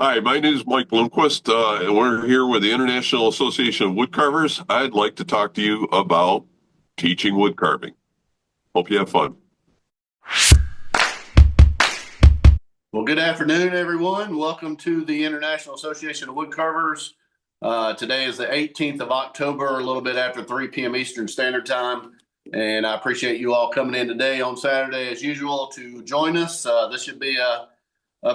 Hi, my name is Mike Bloomquist, and we're here with the International Association of Woodcarvers. I'd like to talk to you about teaching woodcarving. Hope you have fun. Well, good afternoon, everyone. Welcome to the International Association of Woodcarvers. Today is the 18th of October, a little bit after 3 p.m. Eastern Standard Time. And I appreciate you all coming in today on Saturday, as usual, to join us. This should be a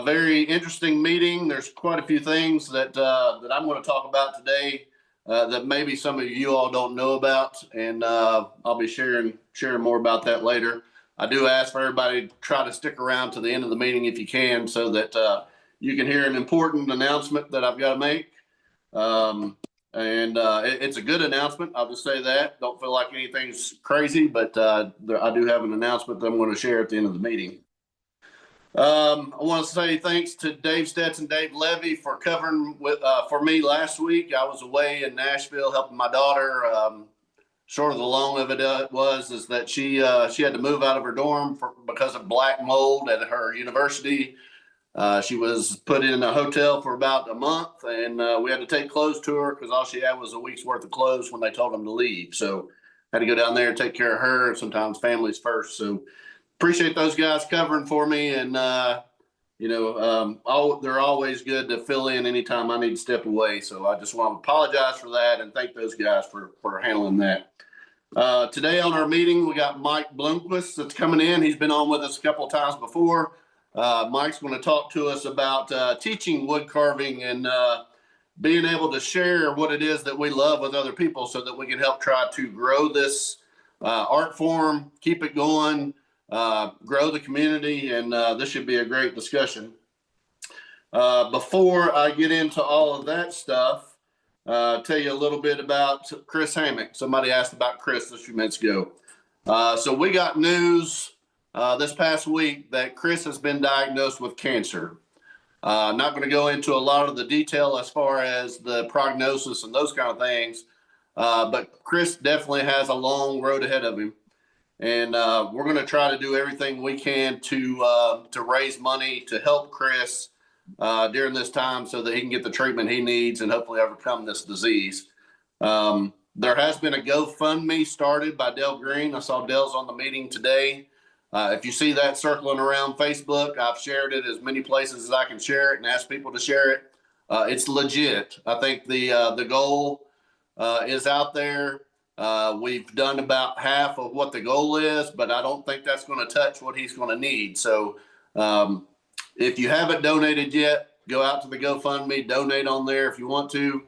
very interesting meeting. There's quite a few things that I'm going to talk about today that maybe some of you all don't know about, and I'll be sharing more about that later. I do ask for everybody to try to stick around to the end of the meeting if you can, so that you can hear an important announcement that I've got to make. It's a good announcement. I'll just say that. Don't feel like anything's crazy, but I do have an announcement that I'm going to share at the end of the meeting. I want to say thanks to Dave Stetson, Dave Levy for covering for me last week. I was away in Nashville helping my daughter. Short of the long of it is that she had to move out of her dorm because of black mold at her university. She was put in a hotel for about a month, and we had to take clothes to her because all she had was a week's worth of clothes when they told them to leave. So had to go down there and take care of her. Sometimes families first. So appreciate those guys covering for me, and they're always good to fill in anytime I need to step away. So I just want to apologize for that and thank those guys for handling that. Today on our meeting, we got Mike Bloomquist that's coming in. He's been on with us a couple of times before. Mike's going to talk to us about teaching wood carving and being able to share what it is that we love with other people so that we can help try to grow this art form, keep it going, grow the community, and this should be a great discussion. Before I get into all of that stuff, tell you a little bit about Chris Hammock. Somebody asked about Chris a few minutes ago. So we got news this past week that Chris has been diagnosed with cancer. I'm not going to go into a lot of the detail as far as the prognosis and those kind of things, but Chris definitely has a long road ahead of him. And we're going to try to do everything we can to raise money to help Chris during this time so that he can get the treatment he needs and hopefully overcome this disease. There has been a GoFundMe started by Dale Green. I saw Dale's on the meeting today. If you see that circling around Facebook, I've shared it as many places as I can share it and ask people to share it. It's legit. I think the goal is out there. We've done about half of what the goal is, but I don't think that's going to touch what he's going to need. So if you haven't donated yet, go out to the GoFundMe, donate on there if you want to.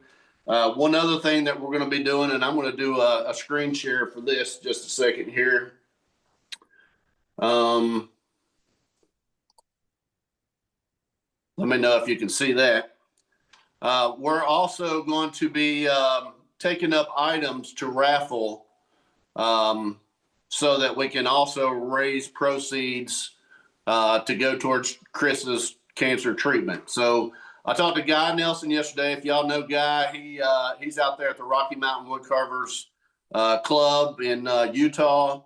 One other thing that we're going to be doing, and I'm going to do a screen share for this just a second here. Let me know if you can see that. We're also going to be taking up items to raffle so that we can also raise proceeds to go towards Chris's cancer treatment. So I talked to Guy Nelson yesterday. If y'all know Guy, he's out there at the Rocky Mountain Woodcarvers Club in Utah.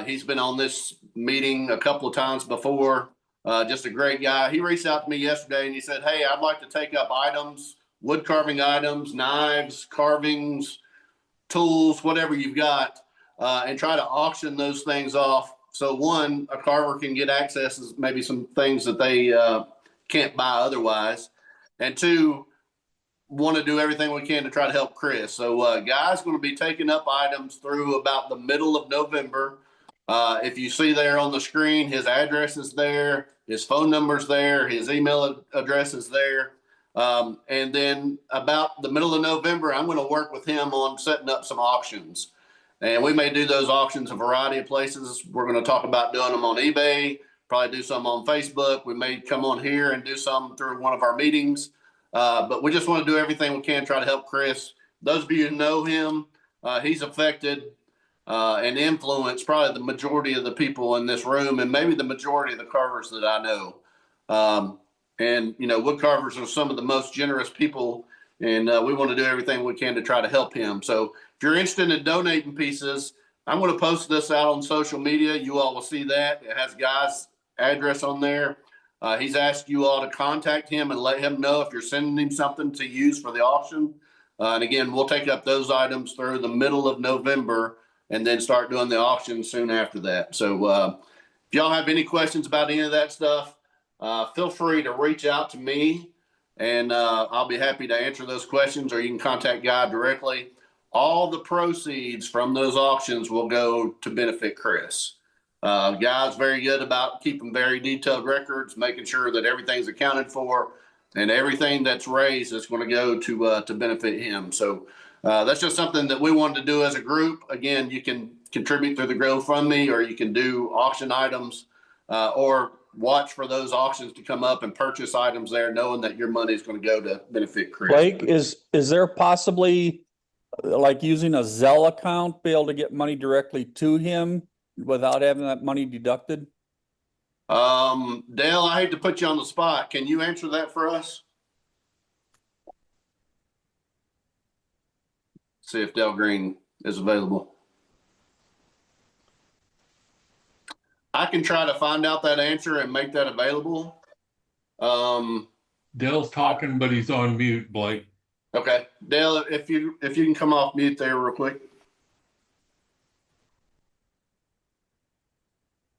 He's been on this meeting a couple of times before. Just a great guy. He reached out to me yesterday and he said, "Hey, I'd like to take up items, wood carving items, knives, carvings, tools, whatever you've got, and try to auction those things off. So one, a carver can get access to maybe some things that they can't buy otherwise. And two, want to do everything we can to try to help Chris. So Guy's going to be taking up items through about the middle of November. If you see there on the screen, his address is there, his phone number's there, his email address is there. And then about the middle of November, I'm going to work with him on setting up some auctions. And we may do those auctions a variety of places. We're going to talk about doing them on eBay, probably do some on Facebook. We may come on here and do some through one of our meetings. But we just want to do everything we can, try to help Chris. Those of you who know him, he's affected and influenced probably the majority of the people in this room and maybe the majority of the carvers that I know. And, you know, wood carvers are some of the most generous people, and we want to do everything we can to try to help him. So if you're interested in donating pieces, I'm going to post this out on social media. You all will see that. It has Guy's address on there. He's asked you all to contact him and let him know if you're sending him something to use for the auction. And again, we'll take up those items through the middle of November and then start doing the auction soon after that. So if y'all have any questions about any of that stuff, feel free to reach out to me and I'll be happy to answer those questions, or you can contact Guy directly. All the proceeds from those auctions will go to benefit Chris. Guy's very good about keeping very detailed records, making sure that everything's accounted for, and everything that's raised is going to go to benefit him. So that's just something that we wanted to do as a group. Again, you can contribute through the GoFundMe, or you can do auction items, or watch for those auctions to come up and purchase items there, knowing that your money is going to go to benefit Chris. Blake, is there possibly like using a Zelle account, be able to get money directly to him without having that money deducted? Dale, I hate to put you on the spot. Can you answer that for us? See if Dale Green is available. I can try to find out that answer and make that available. Dale's talking, but he's on mute, Blake. Okay, Dale, if you can come off mute there real quick.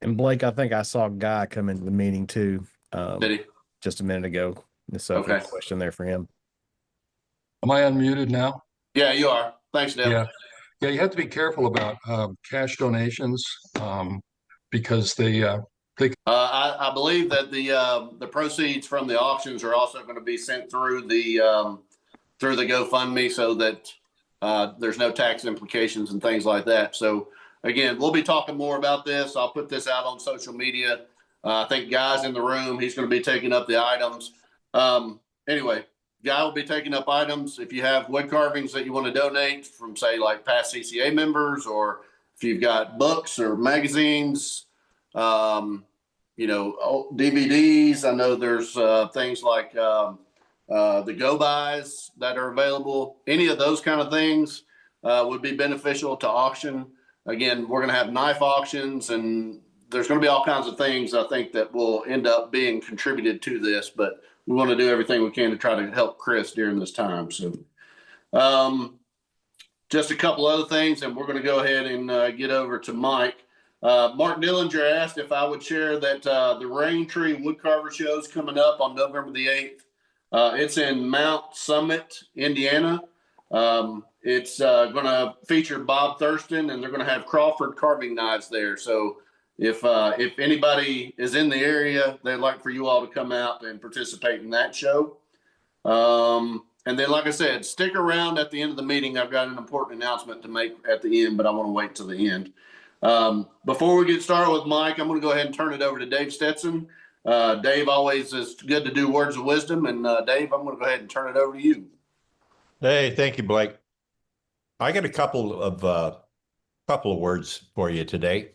And Blake, I think I saw a guy come into the meeting too, Did he? just a minute ago. So Okay. question there for him. Am I unmuted now? Yeah, you are. Thanks, Dale. Yeah. Yeah, you have to be careful about cash donations because they I believe that the proceeds from the auctions are also going to be sent through the GoFundMe, so that there's no tax implications and things like that. So again, we'll be talking more about this. I'll put this out on social media. I think Guy's in the room. He's going to be taking up the items. Anyway, Guy will be taking up items. If you have wood carvings that you want to donate from, say, like past CCA members, or if you've got books or magazines, DVDs. I know there's things like the go-bys that are available. Any of those kind of things would be beneficial to auction. Again, we're going to have knife auctions, and there's going to be all kinds of things, I think, that will end up being contributed to this, but we want to do everything we can to try to help Chris during this time. So just a couple other things, and we're going to go ahead and get over to Mike. Mark Dillinger asked if I would share that the Rain Tree Woodcarver show is coming up on November the 8th. It's in Mount Summit, Indiana. It's going to feature Bob Thurston, and they're going to have Crawford carving knives there. So if anybody is in the area, they'd like for you all to come out and participate in that show. And then, like I said, stick around at the end of the meeting. I've got an important announcement to make at the end, but I want to wait till the end. Before we get started with Mike, I'm going to go ahead and turn it over to Dave Stetson. Dave always is good to do words of wisdom. And Dave, I'm going to go ahead and turn it over to you. Hey, thank you, Blake. I got a couple of words for you today.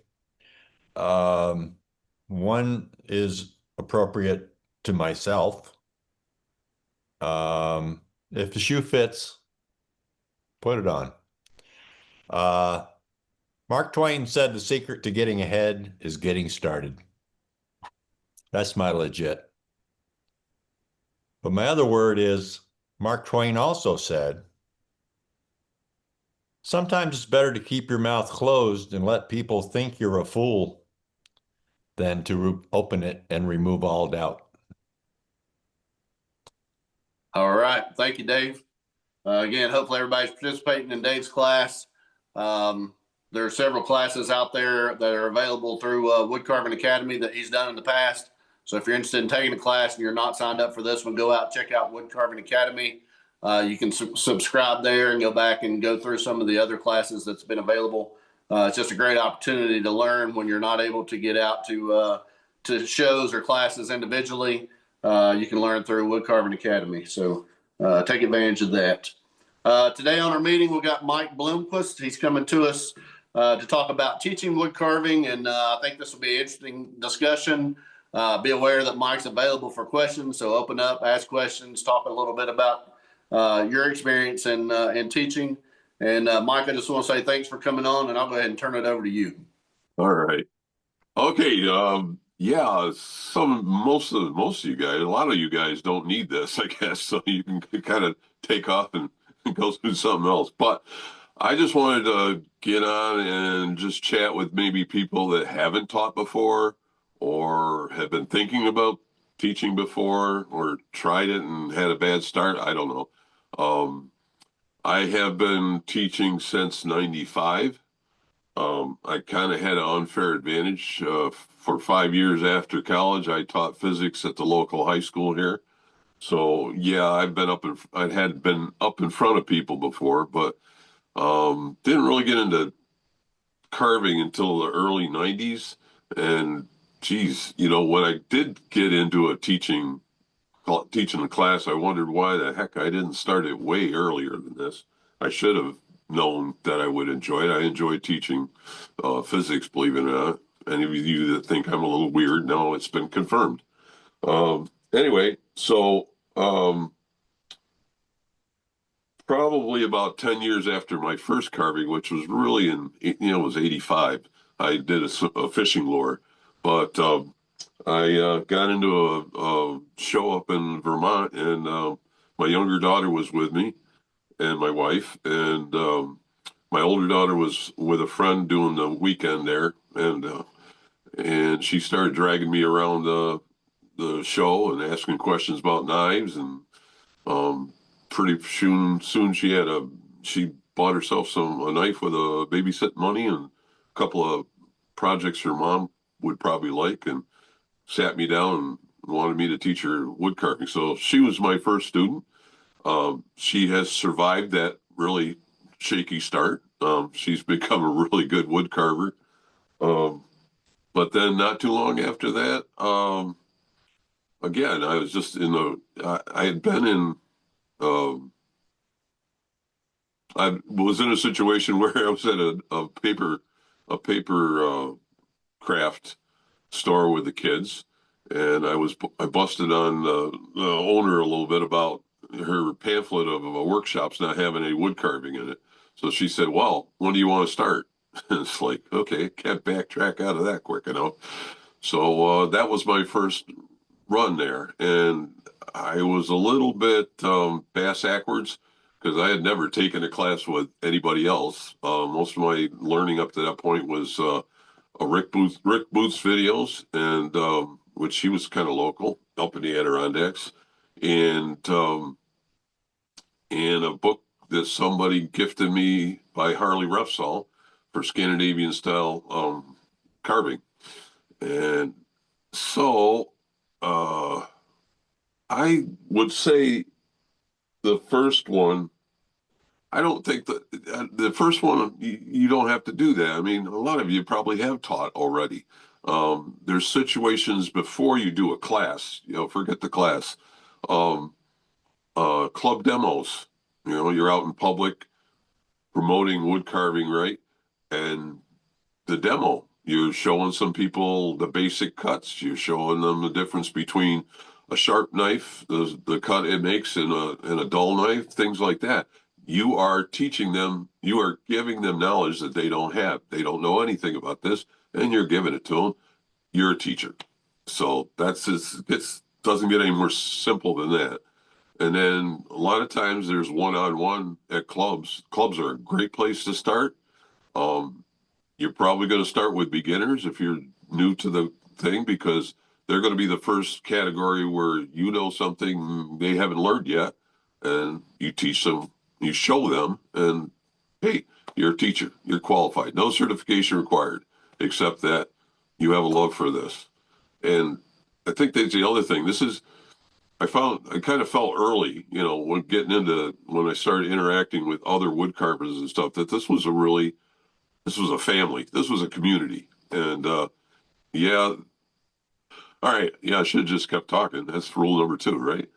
One is appropriate to myself. If the shoe fits, put it on. Mark Twain said the secret to getting ahead is getting started. That's my legit. But my other word is, Mark Twain also said, sometimes it's better to keep your mouth closed and let people think you're a fool than to open it and remove all doubt. All right. Thank you, Dave. Again, hopefully everybody's participating in Dave's class. There are several classes out there that are available through Woodcarving Academy that he's done in the past. So if you're interested in taking a class and you're not signed up for this one, go out, check out Woodcarving Academy. You can subscribe there and go back and go through some of the other classes that's been available. It's just a great opportunity to learn when you're not able to get out to shows or classes individually. You can learn through Woodcarving Academy. So take advantage of that. Today on our meeting, we've got Mike Bloomquist. He's coming to us to talk about teaching wood carving, and I think this will be an interesting discussion. Be aware that Mike's available for questions, so open up, ask questions, talk a little bit about your experience in teaching. And Mike, I just want to say thanks for coming on, and I'll go ahead and turn it over to you. All right. Okay. Yeah, most of you guys, a lot of you guys don't need this, I guess, so you can kind of take off and go do something else. But I just wanted to get on and just chat with maybe people that haven't taught before or have been thinking about teaching before or tried it and had a bad start. I don't know. I have been teaching since 95. I kind of had an unfair advantage. For 5 years after college, I taught physics at the local high school here. So yeah, I had been up in front of people before, but didn't really get into carving until the early 90s. And geez, when I did get into teaching the class, I wondered why the heck I didn't start it way earlier than this. I should have known that I would enjoy it. I enjoy teaching physics, believe it or not. Any of you that think I'm a little weird, no, it's been confirmed. Anyway, so probably about 10 years after my first carving, which was really it was 85, I did a fishing lure. But I got into a show up in Vermont, and my younger daughter was with me and my wife, and my older daughter was with a friend doing the weekend there, and she started dragging me around the show and asking questions about knives, and pretty soon she bought herself a knife with a babysit money and a couple of projects her mom would probably like, and sat me down and wanted me to teach her wood carving. So she was my first student. She has survived that really shaky start. She's become a really good wood carver. But then not too long after that, again, I was just I had been in, I was in a situation where I was at a paper craft store with the kids, and I busted on the owner a little bit about her pamphlet of a workshop's not having any wood carving in it. So she said, "Well, when do you want to start?" And it's like, okay, can't backtrack out of that quick enough. So that was my first run there, and I was a little bit bass backwards because I had never taken a class with anybody else. Most of my learning up to that point was Rick Booth's videos, and which he was kind of local up in the Adirondacks, and and a book that somebody gifted me by Harley Refsall for Scandinavian style carving. And so I would say the first one, I don't think that the first one, you don't have to do that. I mean, a lot of you probably have taught already. There's situations before you do a class, forget the class. Um, Club demos, you're out in public promoting wood carving, right? And the demo, you're showing some people the basic cuts. You're showing them the difference between a sharp knife, the cut it makes, and a dull knife, things like that. You are teaching them, you are giving them knowledge that they don't have. They don't know anything about this, and you're giving it to them. You're a teacher. So it doesn't get any more simple than that. And then a lot of times there's one-on-one at clubs. Clubs are a great place to start. Um, you're probably going to start with beginners if you're new to the thing, because they're going to be the first category where you know something they haven't learned yet, and you teach them, you show them, and hey, you're a teacher, you're qualified. No certification required, except that you have a love for this. And I think that's the other thing. I kind of felt early, when I started interacting with other wood carvers and stuff, that this was a family, this was a community. And yeah, all right, yeah, I should have just kept talking. That's rule number 2, right?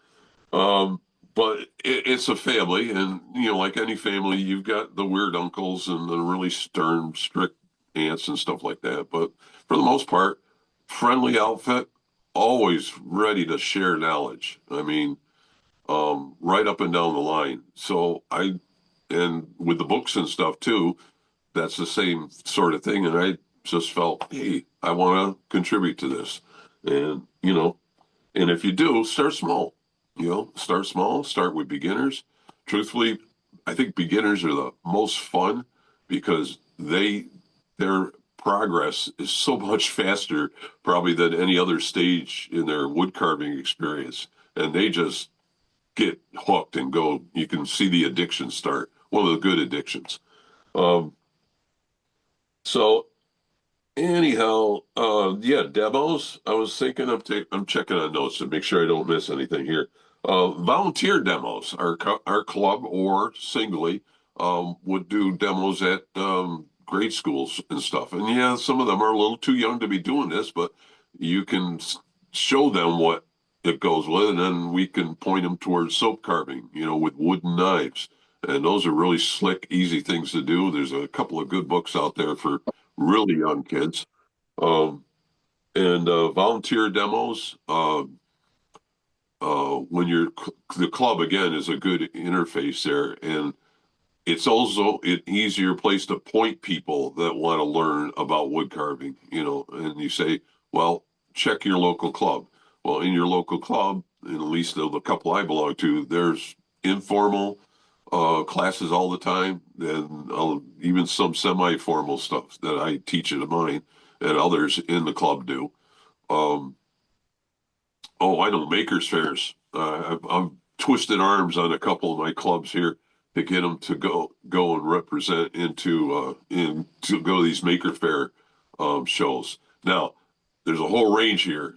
But it's a family, and like any family, you've got the weird uncles and the really stern, strict aunts and stuff like that. But for the most part, friendly outfit, always ready to share knowledge. I mean, right up and down the line. And with the books and stuff too, that's the same sort of thing. And I just felt, hey, I want to contribute to this. And, and if you do, start small, start small, start with beginners. Truthfully, I think beginners are the most fun because their progress is so much faster probably than any other stage in their wood carving experience. And they just get hooked and go. You can see the addiction start, one of the good addictions. Um, so anyhow, yeah, demos. I was thinking I'm checking on notes to make sure I don't miss anything here. Volunteer demos. Our club or singly would do demos at grade schools and stuff. And yeah, some of them are a little too young to be doing this, but you can show them what it goes with, and then we can point them towards soap carving, with wooden knives. And those are really slick, easy things to do. There's a couple of good books out there for really young kids. Um, and volunteer demos, when the club again is a good interface there. And it's also an easier place to point people that want to learn about wood carving, and you say, well, check your local club. Well, in your local club, and at least the couple I belong to, there's informal classes all the time, and even some semi-formal stuff that I teach at mine and others in the club do. Um, oh, I know makers fairs. I've twisted arms on a couple of my clubs here to get them to go and represent to go to these maker fair shows. Now, there's a whole range here.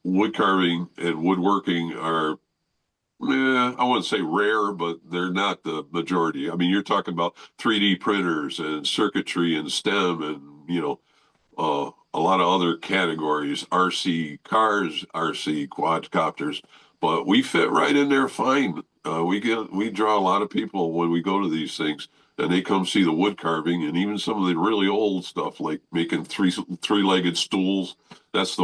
Wood carving and woodworking are I wouldn't say rare, but they're not the majority. I mean, you're talking about 3D printers and circuitry and STEM and, a lot of other categories, RC cars, RC quadcopters, but we fit right in there fine. We draw a lot of people when we go to these things, and they come see the wood carving and even some of the really old stuff like making three-legged stools. That's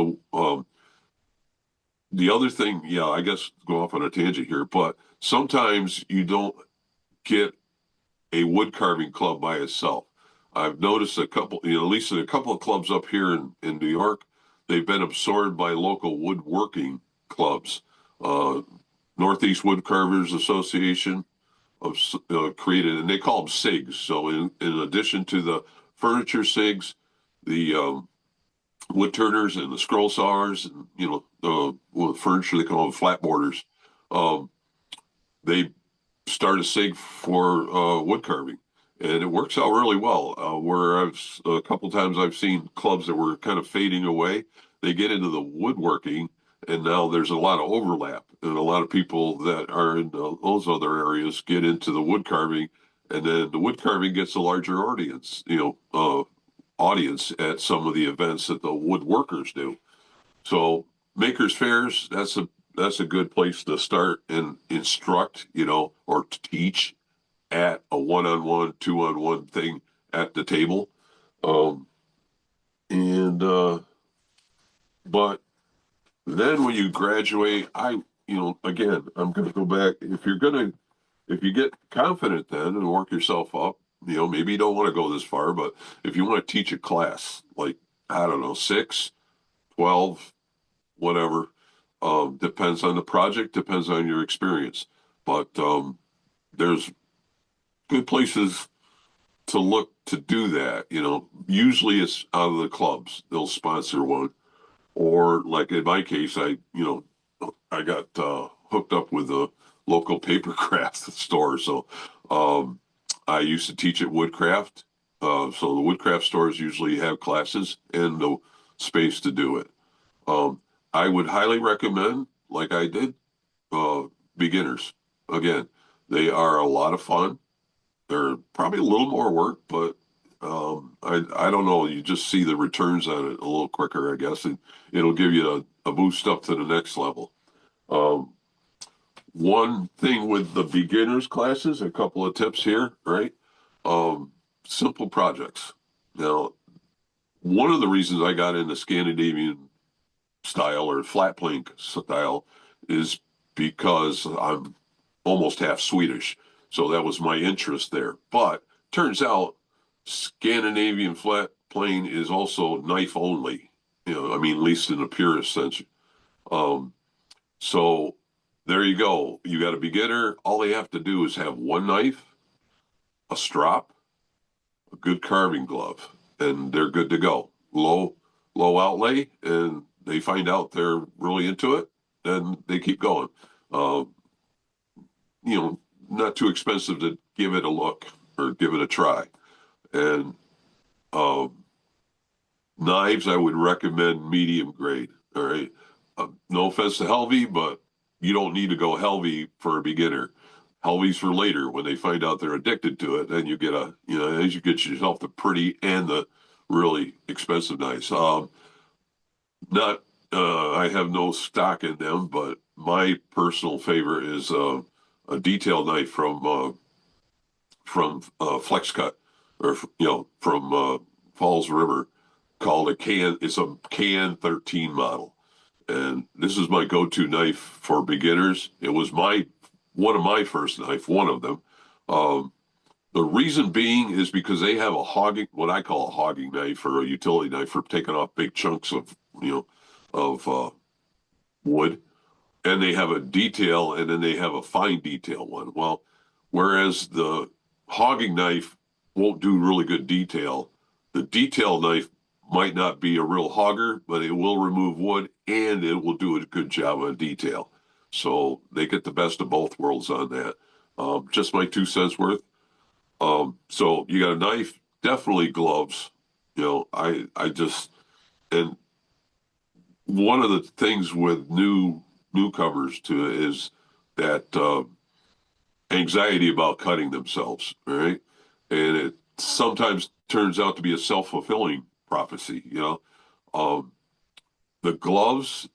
the other thing, yeah, I guess go off on a tangent here, but sometimes you don't get a wood carving club by itself. I've noticed at least a couple of clubs up here in New York, they've been absorbed by local woodworking clubs. Northeast Woodcarvers Association created, and they call them SIGs. So in addition to the furniture SIGs, the wood turners and the scroll sawers, and furniture they call them flat boarders. They start a SIG for wood carving, and it works out really well. Where a couple times I've seen clubs that were kind of fading away, they get into the woodworking, and now there's a lot of overlap, and a lot of people that are in those other areas get into the wood carving, and then the wood carving gets a larger audience at some of the events that the woodworkers do. So makers fairs, that's a good place to start and instruct, or to teach at a one-on-one, two-on-one thing at the table. But then when you graduate, again, I'm going to go back. If you get confident then and work yourself up, maybe you don't want to go this far, but if you want to teach a class, like, I don't know, 6, 12, whatever, depends on the project, depends on your experience. But there's good places to look to do that. Usually it's out of the clubs. They'll sponsor one. Or like in my case, I got hooked up with a local paper craft store. So I used to teach at Woodcraft. So the Woodcraft stores usually have classes and the space to do it. I would highly recommend, like I did, beginners. Again, they are a lot of fun. They're probably a little more work, but I don't know. You just see the returns on it a little quicker, I guess, and it'll give you a boost up to the next level. One thing with the beginners classes, a couple of tips here, right? Simple projects. Now, one of the reasons I got into Scandinavian style or flat plane style is because I'm almost half Swedish. So that was my interest there. But turns out Scandinavian flat plane is also knife only. I mean, at least in the purest sense. So there you go. You got a beginner. All they have to do is have one knife, a strop, a good carving glove, and they're good to go. Low outlay, and they find out they're really into it, then they keep going. Not too expensive to give it a look or give it a try. And knives, I would recommend medium grade. All right. No offense to Helvy, but you don't need to go Helvy for a beginner. Helvy's for later when they find out they're addicted to it. Then you get as you get yourself the pretty and the really expensive knives. I have no stock in them, but my personal favorite is a detail knife from Flex Cut, or from Falls River, called it's a Can 13 model, and this is my go-to knife for beginners. It was one of my first knife, one of them. The reason being is because they have what I call a hogging knife, or a utility knife for taking off big chunks of wood, and they have a detail, and then they have a fine detail one. Well, whereas the hogging knife won't do really good detail, the detail knife might not be a real hogger, but it will remove wood and it will do a good job on detail. So they get the best of both worlds on that. Just my 2 cents worth. So you got a knife, definitely gloves. And one of the things with newcomers to it is that anxiety about cutting themselves, right? And it sometimes turns out to be a self-fulfilling prophecy. The gloves,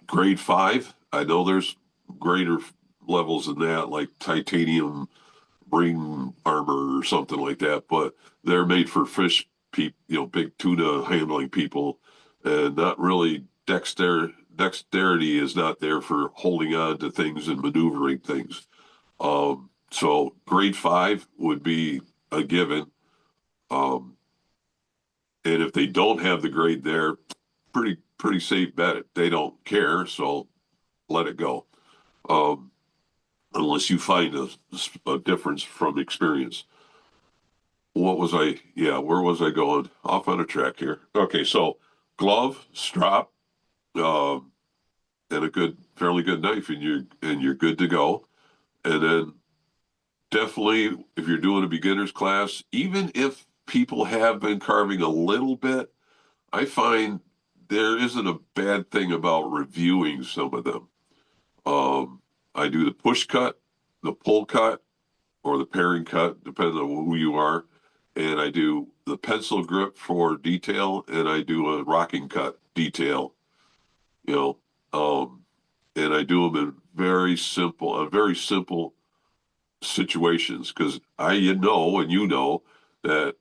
grade 5. I know there's greater levels than that, like titanium ring armor or something like that, but they're made for fish people, big tuna handling people, and not really dexterity is not there for holding on to things and maneuvering things. So grade 5 would be a given. And if they don't have the grade there, pretty safe bet they don't care, so let it go. Unless you find a difference from experience. Where was I going? Off on a track here. Okay, so glove, strap, and a fairly good knife, and you're good to go. And then definitely, if you're doing a beginner's class, even if people have been carving a little bit, I find there isn't a bad thing about reviewing some of them. I do the push cut, the pull cut, or the pairing cut, depending on who you are. And I do the pencil grip for detail, and I do a rocking cut detail, and I do them in very simple situations, because and that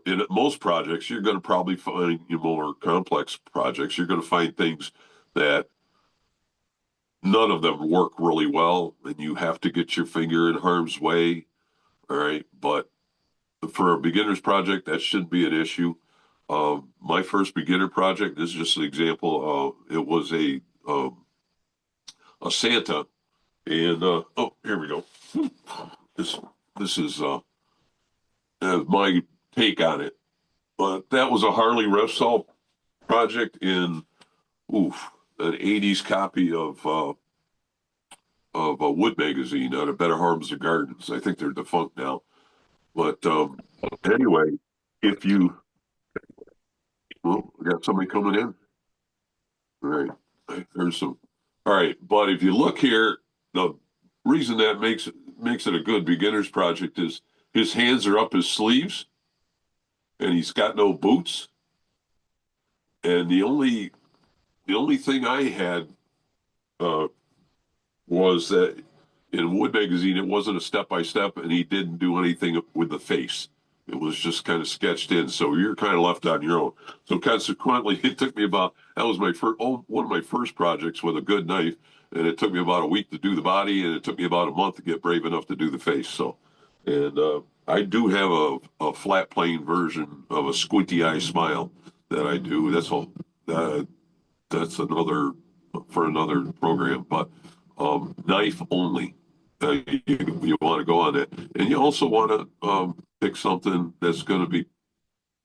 in most projects, you're going to probably find more complex projects. You're going to find things that none of them work really well, and you have to get your finger in harm's way. All right. But for a beginner's project, that shouldn't be an issue. My first beginner project, this is just an example. It was a Santa, and here we go. This is my take on it. But that was a Harley Repsol project in an 80s copy of a Wood magazine out of Better Homes and Gardens. I think they're defunct now. But anyway, we got somebody coming in. All right. There's some. All right. But if you look here, the reason that makes it a good beginner's project is his hands are up his sleeves, and he's got no boots. And the only thing I had was that in Wood magazine, it wasn't a step-by-step, and he didn't do anything with the face. It was just kind of sketched in, so you're kind of left on your own. So consequently, it took me one of my first projects with a good knife, and it took me about a week to do the body, and it took me about a month to get brave enough to do the face. So, and I do have a flat plane version of a squinty eye smile that I do. That's another for another program, but knife only. You want to go on it, and you also want to pick something that's going to be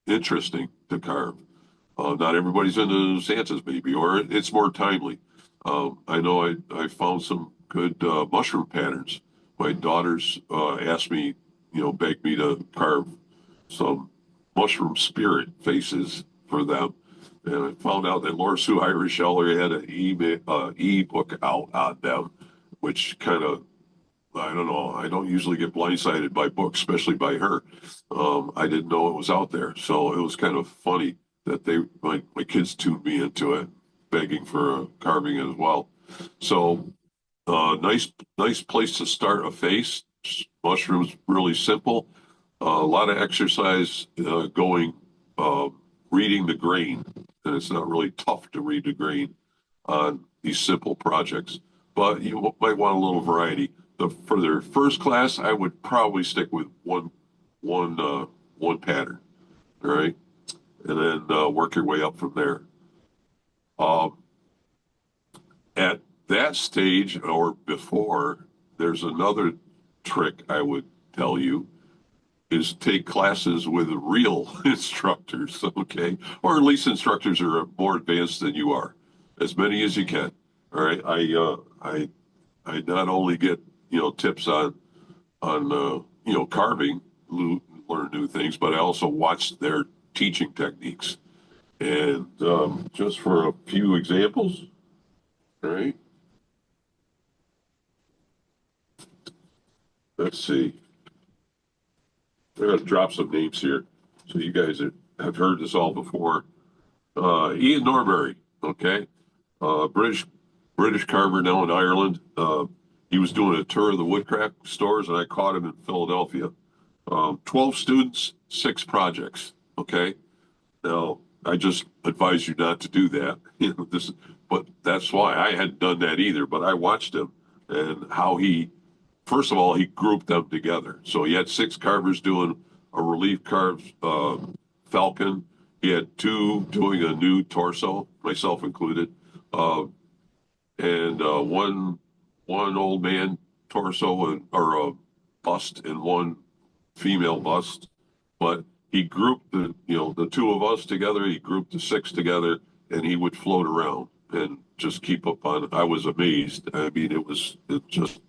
interesting to carve. Not everybody's into Santa's baby, or it's more timely. I know I found some good mushroom patterns. My daughters asked me, begged me to carve some mushroom spirit faces for them. And I found out that Laura Sue Irish Eller had an e-book out on them, which kind of, I don't know. I don't usually get blindsided by books, especially by her. I didn't know it was out there. So it was kind of funny that my kids tuned me into it, begging for carving as well. So nice place to start a face. Mushrooms, really simple. A lot of exercise going, reading the grain. And it's not really tough to read the grain on these simple projects. But you might want a little variety. For their first class, I would probably stick with one pattern, all right, and then work your way up from there. At that stage or before, there's another trick I would tell you is take classes with real instructors, okay, or at least instructors who are more advanced than you are, as many as you can. All right, I not only get tips on carving, learn new things, but I also watch their teaching techniques. And just for a few examples, right? Let's see. I'm going to drop some names here, so you guys have heard this all before. Ian Norbury, okay, British carver now in Ireland. He was doing a tour of the woodcraft stores, and I caught him in Philadelphia. 12 students, 6 projects. Okay. Now, I just advise you not to do that. But that's why I hadn't done that either. But I watched him and how first of all, he grouped them together. So he had 6 carvers doing a relief carved falcon. He had 2 doing a new torso, myself included, and one old man torso or a bust and one female bust. But he grouped the 2 of us together. He grouped the 6 together, and he would float around and just keep up on it. I was amazed. I mean, it just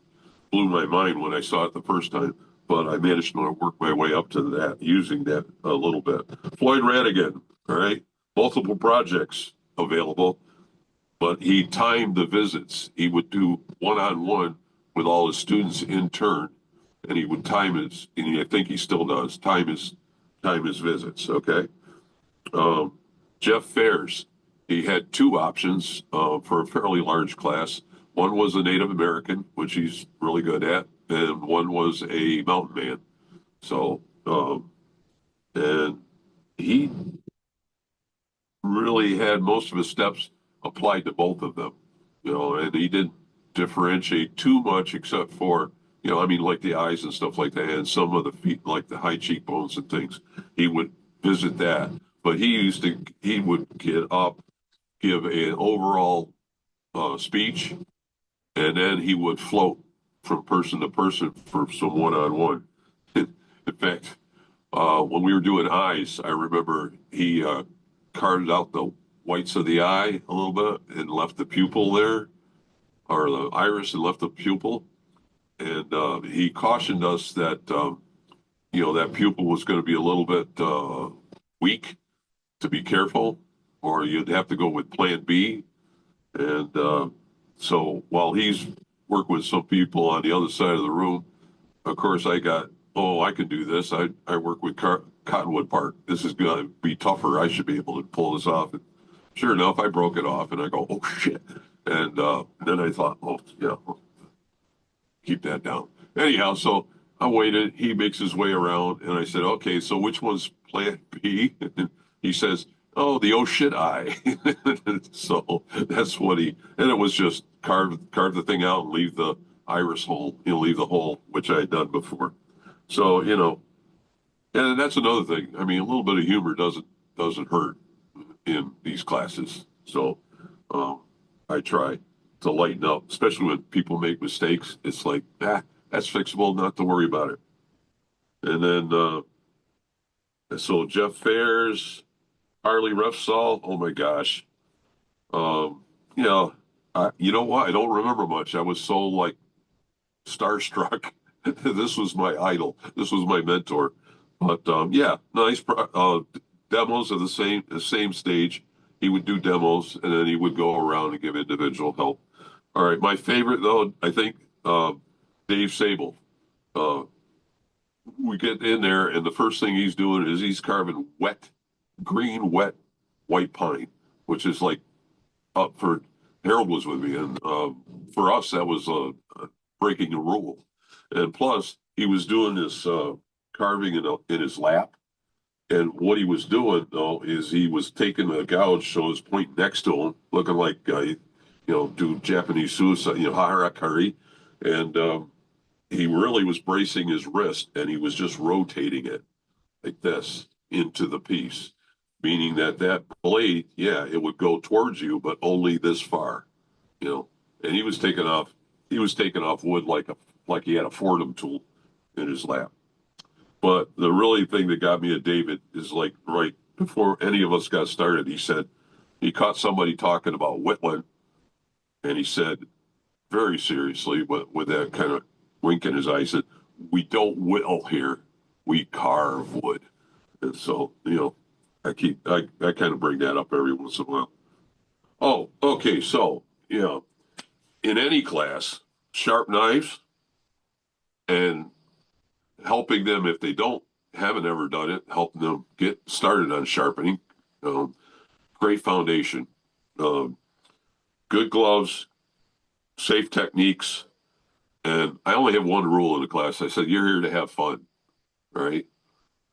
blew my mind when I saw it the first time. But I managed to work my way up to that, using that a little bit. Floyd Radigan, all right, multiple projects available, but he timed the visits. He would do one-on-one with all his students in turn, and he would time his, and I think he still does, time his visits, okay? Jeff Fairs, he had 2 options for a fairly large class. One was a Native American, which he's really good at, and one was a mountain man. So, and he really had most of his steps applied to both of them, and he didn't differentiate too much except for, I mean, like the eyes and stuff like that, and some of the feet, like the high cheekbones and things. He would visit that, but he would get up, give an overall speech, and then he would float from person to person for some one-on-one. In fact, when we were doing eyes, I remember he carved out the whites of the eye a little bit and left the pupil there, or the iris, and left the pupil. And he cautioned us that, that pupil was going to be a little bit weak, to be careful, or you'd have to go with plan B. And so while he's working with some people on the other side of the room, of course, I can do this. I work with cottonwood bark. This is going to be tougher. I should be able to pull this off. And sure enough, I broke it off, and I go, oh, shit. And then I thought, keep that down. Anyhow, so I waited. He makes his way around, and I said, okay, so which one's plan B? And he says, oh, the oh shit eye. So that's what and it was just carve the thing out and leave the iris hole, leave the hole, which I had done before. So, and that's another thing. I mean, a little bit of humor doesn't hurt. in these classes. So I try to lighten up, especially when people make mistakes. It's like, that's fixable, not to worry about it. And then, so Jeff Fairs, Harley Refsol, oh my gosh. You know, you know what? I don't remember much. I was so like starstruck. This was my idol. This was my mentor. But yeah, nice demos of the same stage. He would do demos, and then he would go around and give individual help. All right, my favorite though, I think Dave Sable. Uh, we get in there, and the first thing he's doing is he's carving green, wet, white pine, which is like up for Harold was with me, and for us that was breaking a rule. And plus, he was doing this carving in his lap, and what he was doing though is he was taking a gouge, so his point next to him, looking like do Japanese suicide, harakiri, and he really was bracing his wrist, and he was just rotating it like this into the piece, meaning that blade, yeah, it would go towards you, but only this far, And he was taking off wood like he had a Fordham tool in his lap. But the really thing that got me at David is like right before any of us got started, he said he caught somebody talking about whittling, and he said very seriously, but with that kind of wink in his eye, he said, "We don't whittle here, we carve wood." And so, I kind of bring that up every once in a while. Oh, okay. So, in any class, sharp knives and helping them if they haven't ever done it, helping them get started on sharpening. Great foundation. Good gloves, safe techniques. And I only have one rule in the class. I said, you're here to have fun, right?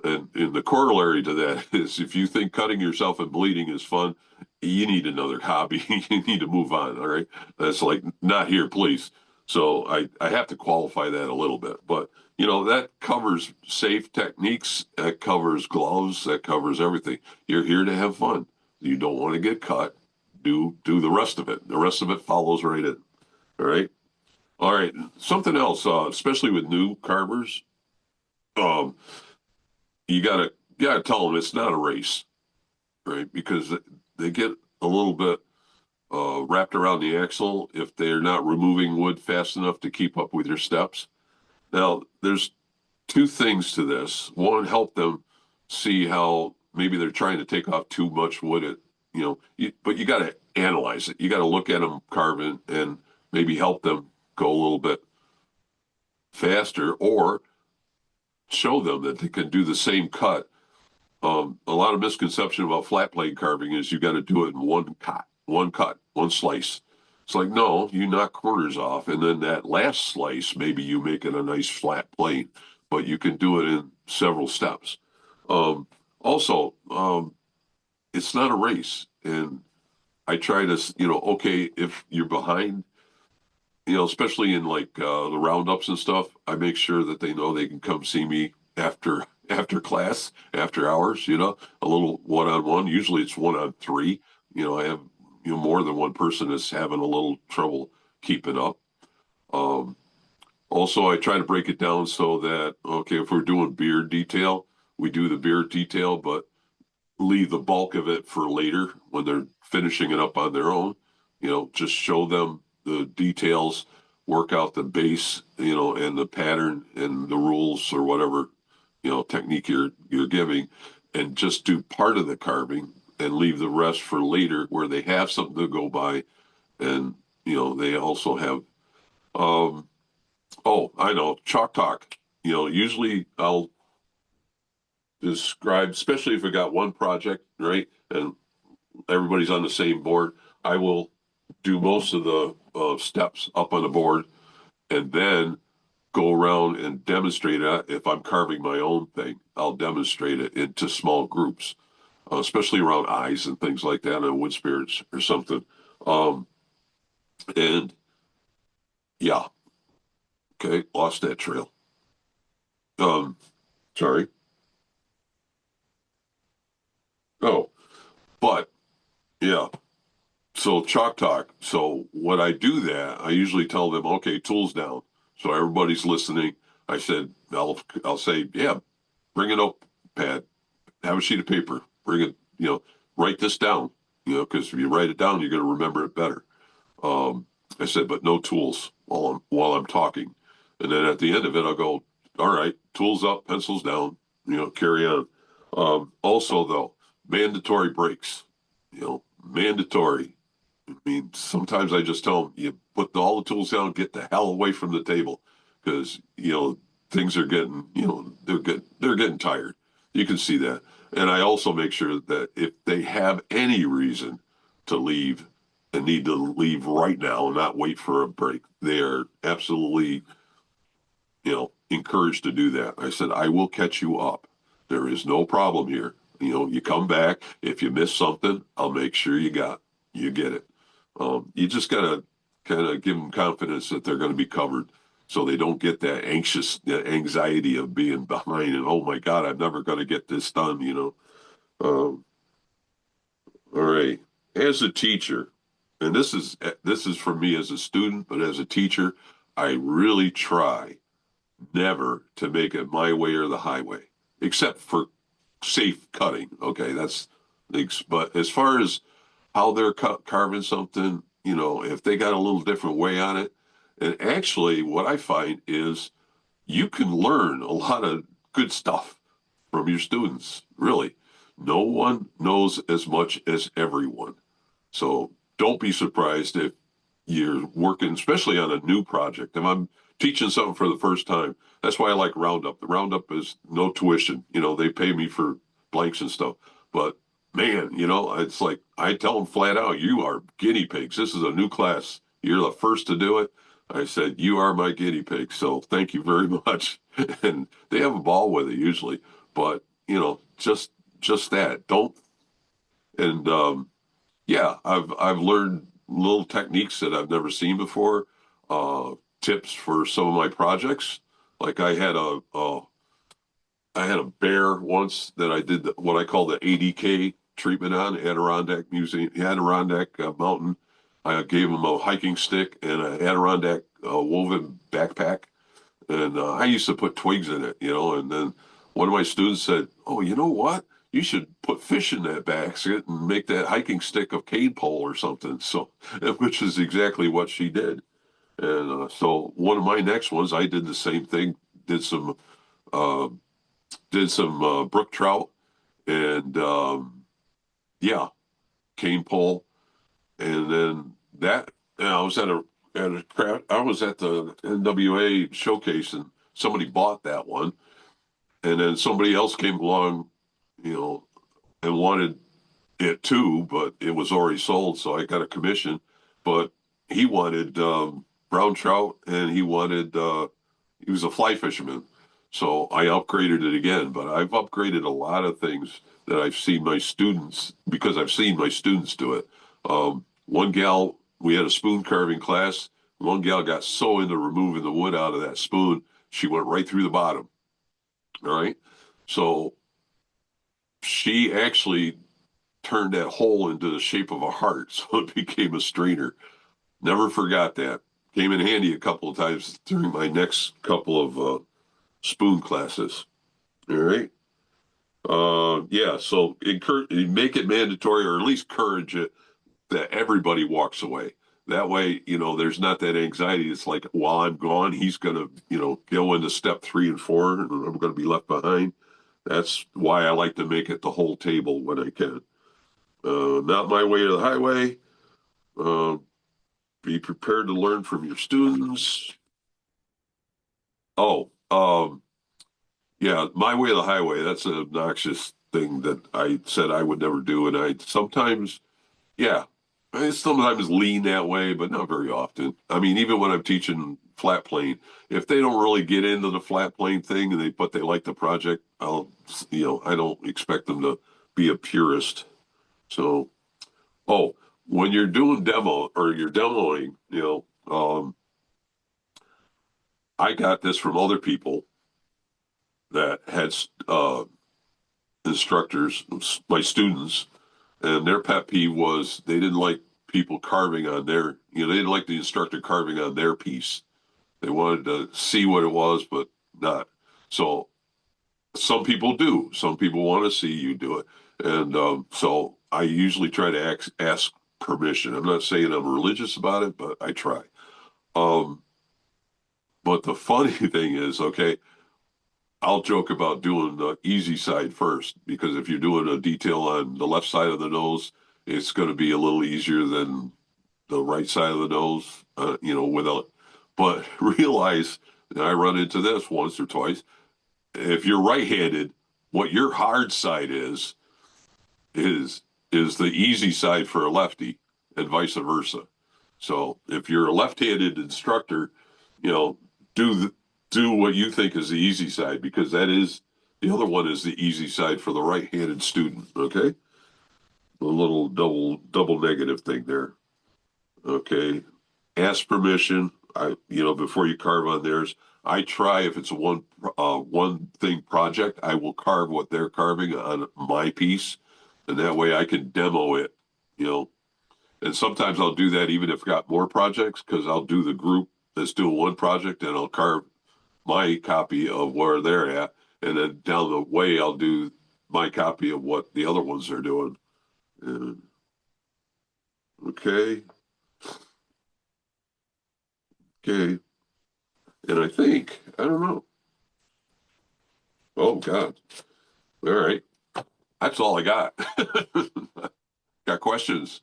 And the corollary to that is if you think cutting yourself and bleeding is fun, you need another hobby. You need to move on, all right? That's like, not here, please. So I have to qualify that a little bit. But, that covers safe techniques. That covers gloves. That covers everything. You're here to have fun. You don't want to get cut. Do the rest of it. The rest of it follows right in, all right? All right, something else, especially with new carvers, you gotta tell them it's not a race, right? Because they get a little bit wrapped around the axle if they're not removing wood fast enough to keep up with your steps. Now, there's two things to this. One, help them see how maybe they're trying to take off too much wood. But you got to analyze it. You got to look at them carving and maybe help them go a little bit faster, or show them that they can do the same cut. A lot of misconception about flat plane carving is you got to do it in one cut, one slice. It's like, no, you knock corners off, and then that last slice, maybe you make it a nice flat plane, but you can do it in several steps. Also, it's not a race, and I try to, okay, if you're behind, especially in like the roundups and stuff, I make sure that they know they can come see me after class, after hours, a little one-on-one. Usually it's 1-on-3. I have, more than one person is having a little trouble keeping up. Also, I try to break it down so that, okay, if we're doing beard detail, we do the beard detail, but leave the bulk of it for later when they're finishing it up on their own. Just show them the details, work out the base, and the pattern and the rules or whatever, technique you're giving, and just do part of the carving and leave the rest for later where they have something to go by. And, they also have, I know, chalk talk. Usually I'll describe, especially if I got one project, right? And everybody's on the same board, I will do most of the steps up on the board and then go around and demonstrate it. If I'm carving my own thing, I'll demonstrate it into small groups, especially around eyes and things like that on wood spirits or something. And yeah, okay, lost that trail. Sorry. Oh, but Yeah. So chalk talk. So when I do that, I usually tell them, okay, tools down. So everybody's listening. I said, I'll say, yeah, bring it up, Pat. Have a sheet of paper. Bring it, write this down, because if you write it down, you're going to remember it better. Um, I said, but no tools while I'm talking. And then at the end of it, I'll go, all right, tools up, pencils down, carry on. Also, though, mandatory breaks, mandatory. I mean, sometimes I just tell them, you put all the tools down, get the hell away from the table, because things are getting, they're getting tired. You can see that, and I also make sure that if they have any reason to leave and need to leave right now and not wait for a break, they are absolutely, encouraged to do that. I said, I will catch you up. There is no problem here. You come back. If you miss something, I'll make sure you get it. You just gotta kind of give them confidence that they're going to be covered, so they don't get that anxiety of being behind and oh my God, I'm never going to get this done. Um, all right. As a teacher, and this is for me as a student, but as a teacher, I really try never to make it my way or the highway, except for safe cutting. Okay, that's but as far as how they're carving something, if they got a little different way on it. And actually, what I find is you can learn a lot of good stuff from your students. Really, no one knows as much as everyone. So don't be surprised if you're working, especially on a new project. If I'm teaching something for the first time, that's why I like Roundup. The Roundup is no tuition. They pay me for blanks and stuff. But man, it's like I tell them flat out, you are guinea pigs. This is a new class. You're the first to do it. I said, you are my guinea pig. So thank you very much. And they have a ball with it usually. But, just that. Don't and yeah, I've learned little techniques that I've never seen before. Tips for some of my projects. Like I had a bear once that I did what I call the ADK treatment on Adirondack Mountain. I gave him a hiking stick and an Adirondack woven backpack, and I used to put twigs in it, and then one of my students said, "Oh, you know what? You should put fish in that basket and make that hiking stick of cane pole or something." So, which is exactly what she did. And so one of my next ones, I did the same thing. Did some uh, brook trout and yeah, cane pole, and then that. And I was I was at the NWA showcase, and somebody bought that one, and then somebody else came along, you know, and wanted it too, but it was already sold, so I got a commission. But he wanted brown trout, and he was a fly fisherman, so I upgraded it again. But I've upgraded a lot of things that I've seen my students because I've seen my students do it. One gal, we had a spoon carving class. One gal got so into removing the wood out of that spoon, she went right through the bottom. All right, so she actually turned that hole into the shape of a heart, so it became a strainer. Never forgot that. Came in handy a couple of times during my next couple of spoon classes. All right. Yeah. So make it mandatory, or at least encourage it that everybody walks away. That way, there's not that anxiety. It's like while I'm gone, he's gonna, go into step 3 and 4, and I'm gonna be left behind. That's why I like to make it the whole table when I can. Not my way or the highway. Uh, be prepared to learn from your students. Oh, yeah, my way or the highway. That's an obnoxious thing that I said I would never do. And I sometimes, yeah, I sometimes lean that way, but not very often. I mean, even when I'm teaching flat plane, if they don't really get into the flat plane thing but they like the project, I don't expect them to be a purist. So, oh, when you're doing demo or you're demoing, I got this from other people that had instructors, my students, and their pet peeve was they didn't like people carving on their, they didn't like the instructor carving on their piece. They wanted to see what it was, but not. So some people do. Some people want to see you do it. And so I usually try to ask permission. I'm not saying I'm religious about it, but I try. Um, but the funny thing is, okay, I'll joke about doing the easy side first, because if you're doing a detail on the left side of the nose, it's going to be a little easier than the right side of the nose, without. But realize, and I run into this once or twice, if you're right-handed, what your hard side is is the easy side for a lefty, and vice versa. So if you're a left-handed instructor, you know, do what you think is the easy side, because that is the other one is the easy side for the right-handed student. Okay, a little double negative thing there. Okay, ask permission. Before you carve on theirs, I try, if it's a one thing project, I will carve what they're carving on my piece, and that way I can demo it. You know, and sometimes I'll do that even if I've got more projects, because I'll do the group that's doing one project and I'll carve my copy of where they're at, and then down the way I'll do my copy of what the other ones are doing. And, okay. Okay. And I think, I don't know. Oh, God. All right. That's all I got. Got questions?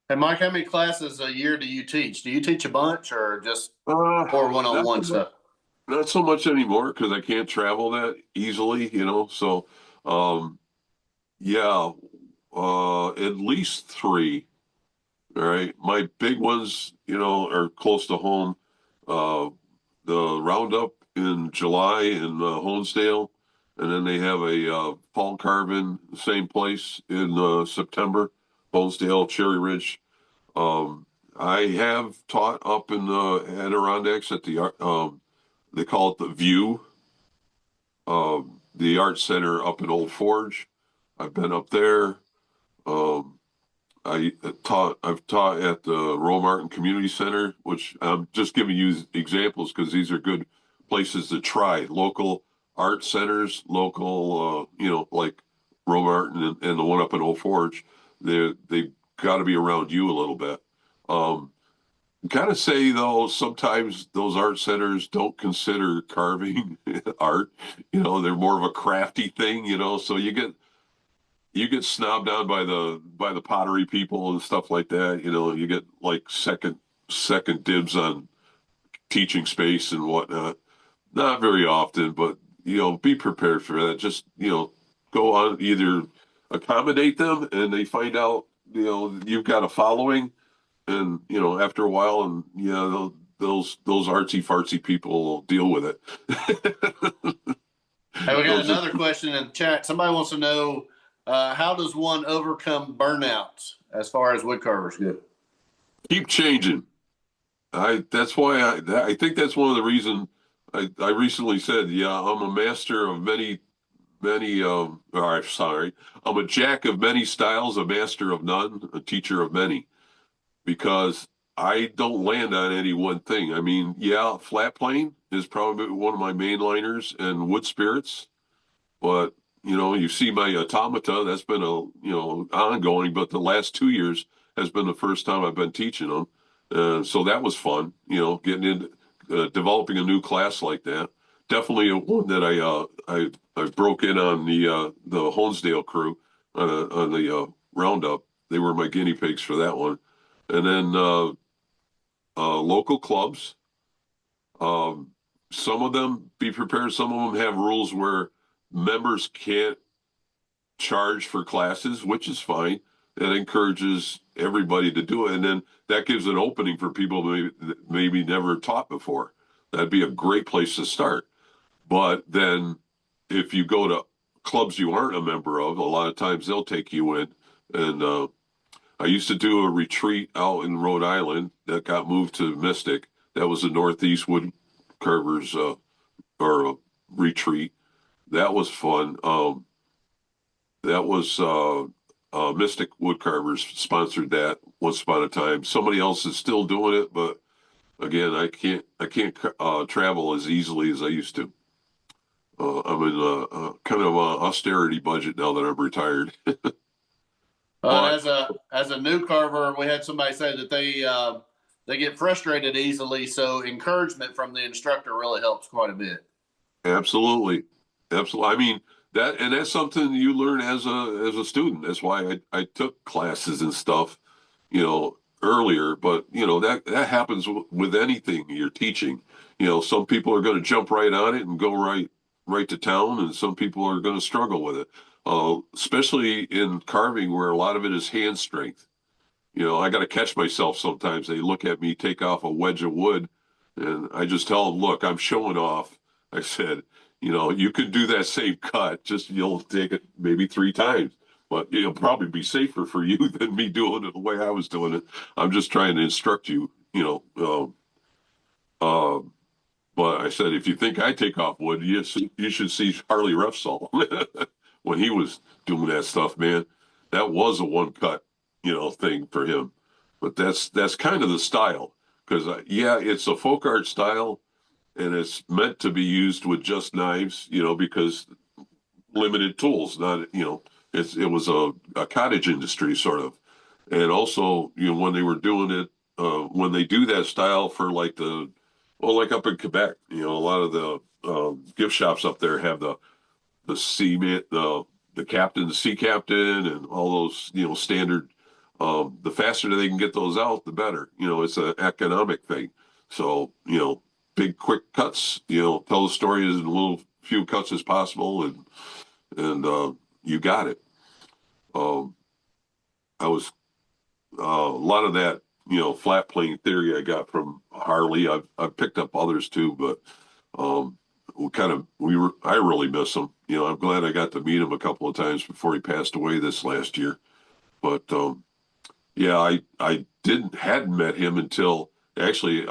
And Mike, how many classes a year do you teach? Do you teach a bunch or just Uh, more one-on-one not so much, stuff? not so much anymore, because I can't travel that easily, So, yeah, at least 3. All right. My big ones, are close to home. Uh, the Roundup in July in Honesdale, and then they have a fall carving, same place in September, Honesdale, Cherry Ridge. I have taught up in the Adirondacks at they call it the View, the art center up in Old Forge. I've been up there. Um, I've taught at the Roe Martin Community Center, which I'm just giving you examples because these are good places to try. Local art centers, local, like Roe Martin and the one up in Old Forge. They've got to be around you a little bit. Gotta say though, sometimes those art centers don't consider carving art. They're more of a crafty thing. So you get snobbed down by the pottery people and stuff like that. You get like second dibs on teaching space and whatnot. Not very often, but be prepared for that. Just go on, either accommodate them and they find out you've got a following, and after a while, and those artsy fartsy people will deal with it. Hey, we got Those are- another question in the chat. Somebody wants to know, how does one overcome burnouts as far as wood carvers go? Keep changing. That's why I think that's one of the reasons I recently said, yeah, I'm a master of many, or sorry, I'm a jack of many styles, a master of none, a teacher of many, because I don't land on any one thing. I mean, yeah, flat plane is probably one of my main liners, and wood spirits, but you see my automata, that's been ongoing, but the last 2 years has been the first time I've been teaching them. So that was fun, getting into developing a new class like that. Definitely a one that I broke in on the Honesdale crew on the Roundup. They were my guinea pigs for that one. And then local clubs. Some of them, be prepared, some of them have rules where members can't charge for classes, which is fine. That encourages everybody to do it. And then that gives an opening for people maybe never taught before. That'd be a great place to start. But then if you go to clubs you aren't a member of, a lot of times they'll take you in. And I used to do a retreat out in Rhode Island that got moved to Mystic. That was the Northeast Woodcarvers or a retreat. That was fun. That was Mystic Woodcarvers sponsored that once upon a time. Somebody else is still doing it, but again, I can't travel as easily as I used to. I'm in a kind of a austerity budget now that I'm retired. But As a new carver, we had somebody say that they get frustrated easily. So encouragement from the instructor really helps quite a bit. absolutely, absolutely. I mean that's something you learn as a student. That's why I took classes and stuff, earlier. But that happens with anything you're teaching. Some people are going to jump right on it and go right to town, and some people are going to struggle with it. Especially in carving, where a lot of it is hand strength. I got to catch myself sometimes. They look at me take off a wedge of wood, and I just tell them, "Look, I'm showing off." I said, you could do that same cut, just you'll take it maybe 3 times, but it'll probably be safer for you than me doing it the way I was doing it. I'm just trying to instruct you, but I said, if you think I take off wood, you should see Harley Refsall when he was doing that stuff, man. That was a one cut, thing for him. But that's kind of the style, because yeah, it's a folk art style, and it's meant to be used with just knives, because limited tools, not it was a cottage industry sort of, and also when they were doing it, when they do that style for like like up in Quebec, a lot of the gift shops up there have the cement, the captain, the sea captain, and all those standard. The faster they can get those out, the better. It's an economic thing. So big quick cuts. Tell the story as little few cuts as possible, and you got it. I was a lot of that, flat plane theory I got from Harley. I've picked up others too, but I really miss him. I'm glad I got to meet him a couple of times before he passed away this last year. But yeah, I hadn't met him until actually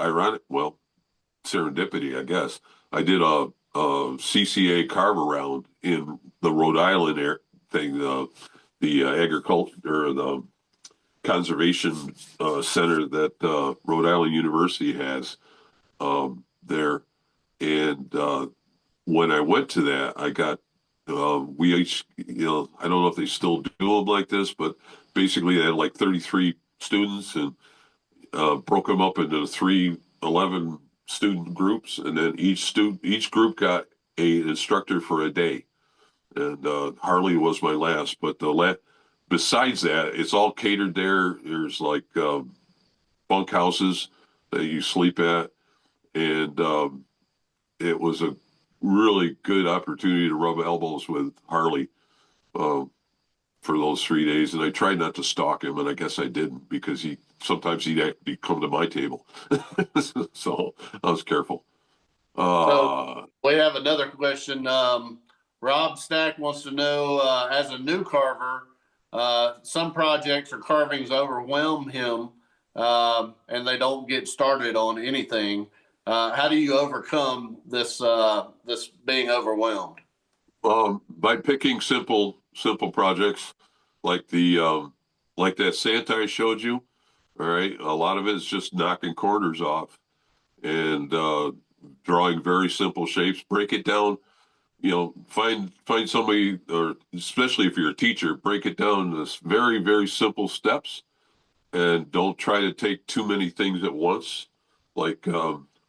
serendipity, I guess. I did a CCA carver round in the Rhode Island thing, the agriculture or the conservation center that Rhode Island University has there. And when I went to that, I got we each, I don't know if they still do them like this, but basically they had like 33 students and broke them up into 11 student groups, and then each group got an instructor for a day. And Harley was my last, but besides that, it's all catered there. There's like bunk houses that you sleep at, and it was a really good opportunity to rub elbows with Harley for those 3 days. And I tried not to stalk him, and I guess I didn't, because sometimes he'd actually come to my table. So I was careful. So we have another question. Rob Stack wants to know, as a new carver, some projects or carvings overwhelm him, and they don't get started on anything. How do you overcome this being overwhelmed? By picking simple projects like like that Santa I showed you. All right, a lot of it is just knocking corners off and drawing very simple shapes. Break it down. Find somebody, or especially if you're a teacher, break it down to very, very simple steps, and don't try to take too many things at once. Like,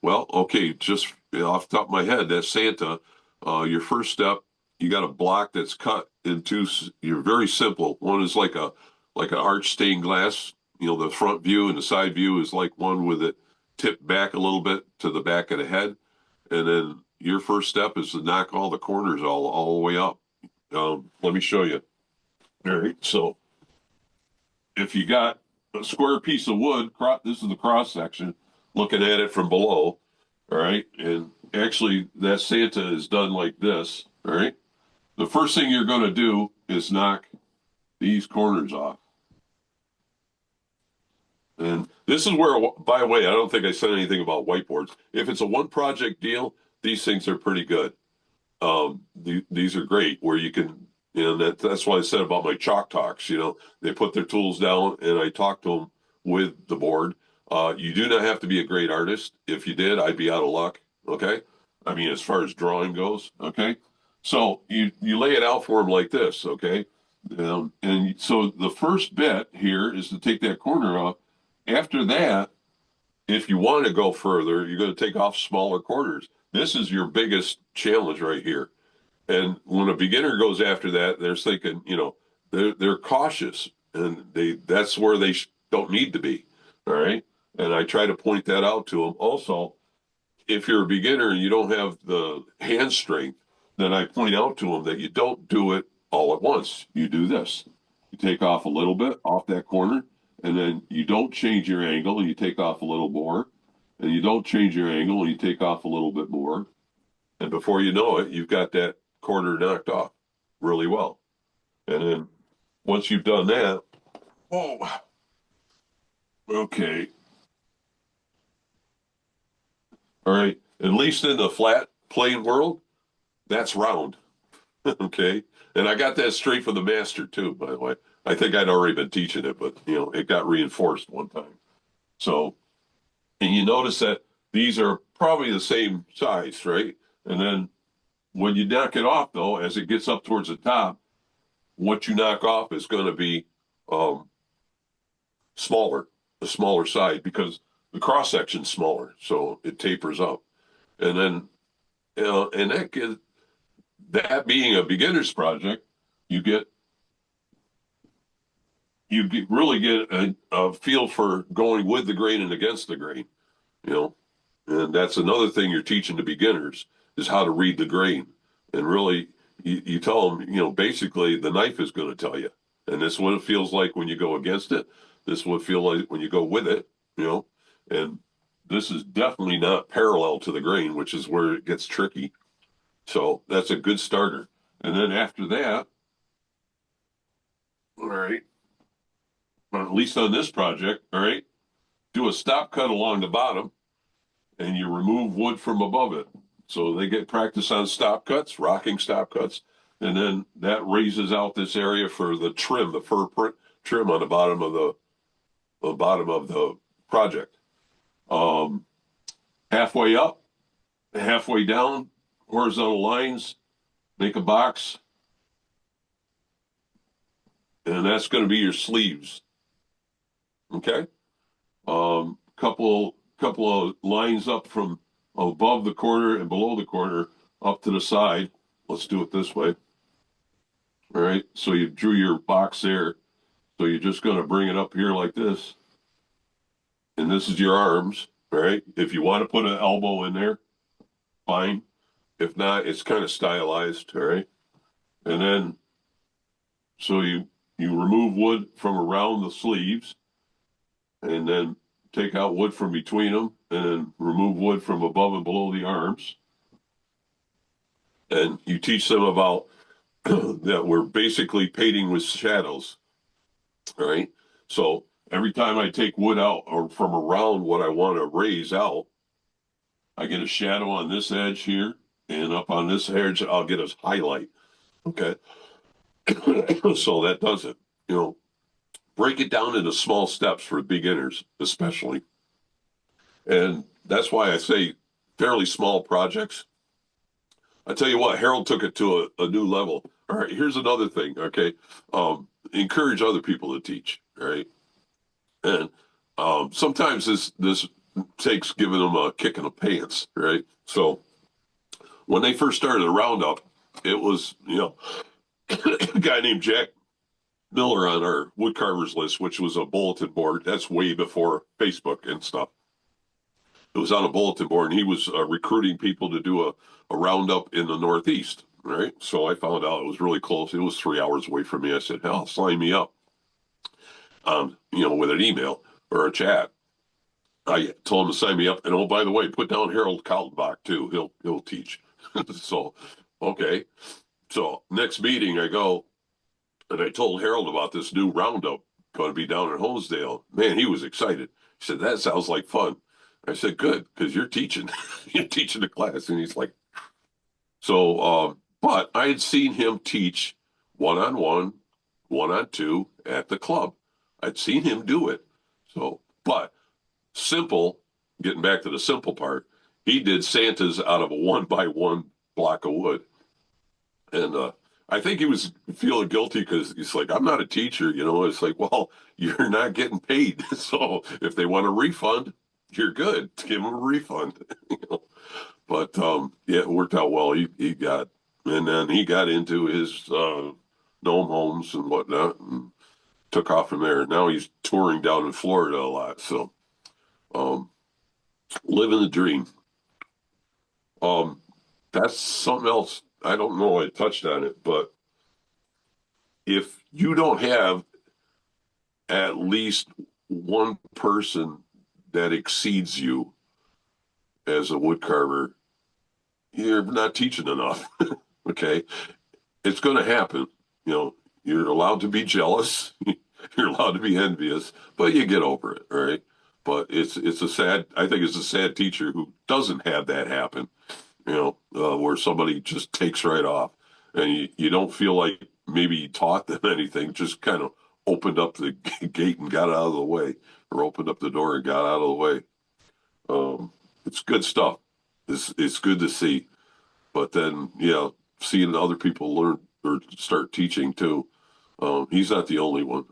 okay, just off the top of my head, that Santa, your first step, you got a block that's cut into. You're very simple. One is like an arch stained glass. The front view and the side view is like one with it tipped back a little bit to the back of the head, and then your first step is to knock all the corners all the way up. Let me show you. All right, so if you got a square piece of wood, this is the cross section, looking at it from below. All right, and actually that Santa is done like this. All right, the first thing you're going to do is knock these corners off. And this is where, by the way, I don't think I said anything about whiteboards. If it's a one project deal, these things are pretty good. These are great, where you can And that's why I said about my chalk talks. They put their tools down and I talk to them with the board. You do not have to be a great artist. If you did, I'd be out of luck. Okay. I mean, as far as drawing goes. Okay. So you lay it out for them like this. Okay. And so the first bit here is to take that corner off. After that, if you want to go further, you're going to take off smaller corners. This is your biggest challenge right here. And when a beginner goes after that, they're thinking, they're cautious, and that's where they don't need to be. All right. And I try to point that out to them. Also, if you're a beginner and you don't have the hand strength, then I point out to them that you don't do it all at once. You do this. You take off a little bit off that corner, and then you don't change your angle, and you take off a little more, and you don't change your angle, and you take off a little bit more. And before you know it, you've got that corner knocked off really well. And then once you've done that, okay. All right. At least in the flat plane world, that's round. Okay. And I got that straight from the master too, by the way. I think I'd already been teaching it, but it got reinforced one time. So, and you notice that these are probably the same size, right? And then when you knock it off, though, as it gets up towards the top, what you knock off is going to be smaller, the smaller side, because the cross section's smaller, so it tapers up. And then, and that being a beginner's project, you really get a feel for going with the grain and against the grain, and that's another thing you're teaching to beginners is how to read the grain. And really, you tell them, basically the knife is going to tell you. And this is what it feels like when you go against it. This is what it feels like when you go with it, and this is definitely not parallel to the grain, which is where it gets tricky. So that's a good starter. And then after that, all right, well, at least on this project, all right, do a stop cut along the bottom and you remove wood from above it. So they get practice on stop cuts, rocking stop cuts. And then that raises out this area for the trim, the fur print trim on the bottom of the project. Halfway up, halfway down, horizontal lines, make a box. And that's going to be your sleeves. Okay. Couple of lines up from above the corner and below the corner up to the side. Let's do it this way. All right. So you drew your box there. So you're just going to bring it up here like this. And this is your arms. All right. If you want to put an elbow in there, fine. If not, it's kind of stylized. All right. And then, so you remove wood from around the sleeves and then take out wood from between them and then remove wood from above and below the arms. And you teach them about that we're basically painting with shadows. All right. So every time I take wood out or from around what I want to raise out, I get a shadow on this edge here, and up on this edge, I'll get a highlight. Okay. So that does it. Break it down into small steps for beginners, especially. And that's why I say fairly small projects. I tell you what, Harold took it to a new level. All right, here's another thing. Okay. Encourage other people to teach. All right. And sometimes this takes giving them a kick in the pants. Right. So when they first started the roundup, it was, a guy named Jack Miller on our Woodcarvers list, which was a bulletin board. That's way before Facebook and stuff. It was on a bulletin board, and he was recruiting people to do a roundup in the Northeast. Right. So I found out it was really close. It was 3 hours away from me. I said, hell, sign me up. With an email or a chat. I told him to sign me up. And oh, by the way, put down Harold Kaltenbach too. He'll teach. So, okay. So next meeting I go and I told Harold about this new roundup going to be down in Honesdale. Man, he was excited. He said, that sounds like fun. I said, good, because you're teaching. You're teaching the class. And he's like, so, but I had seen him teach one-on-one, one-on-two at the club. I'd seen him do it. So, but simple, getting back to the simple part, he did Santas out of a 1x1 block of wood. And I think he was feeling guilty because he's like, I'm not a teacher, you know. It's like, well, you're not getting paid. So if they want a refund, you're good. Give them a refund. You know? But yeah, it worked out well. He got, and then he got into his gnome homes and whatnot and took off from there. Now he's touring down in Florida a lot. So living the dream. That's something else. I don't know. I touched on it, but if you don't have at least one person that exceeds you as a woodcarver, you're not teaching enough. Okay. It's going to happen. You know, you're allowed to be jealous. You're allowed to be envious, but you get over it. All right. But it's a sad, I think it's a sad teacher who doesn't have that happen, you know, where somebody just takes right off and you don't feel like maybe you taught them anything, just kind of opened up the gate and got out of the way, or opened up the door and got out of the way. It's good stuff. It's good to see. But then, yeah, seeing other people learn or start teaching too. He's not the only one.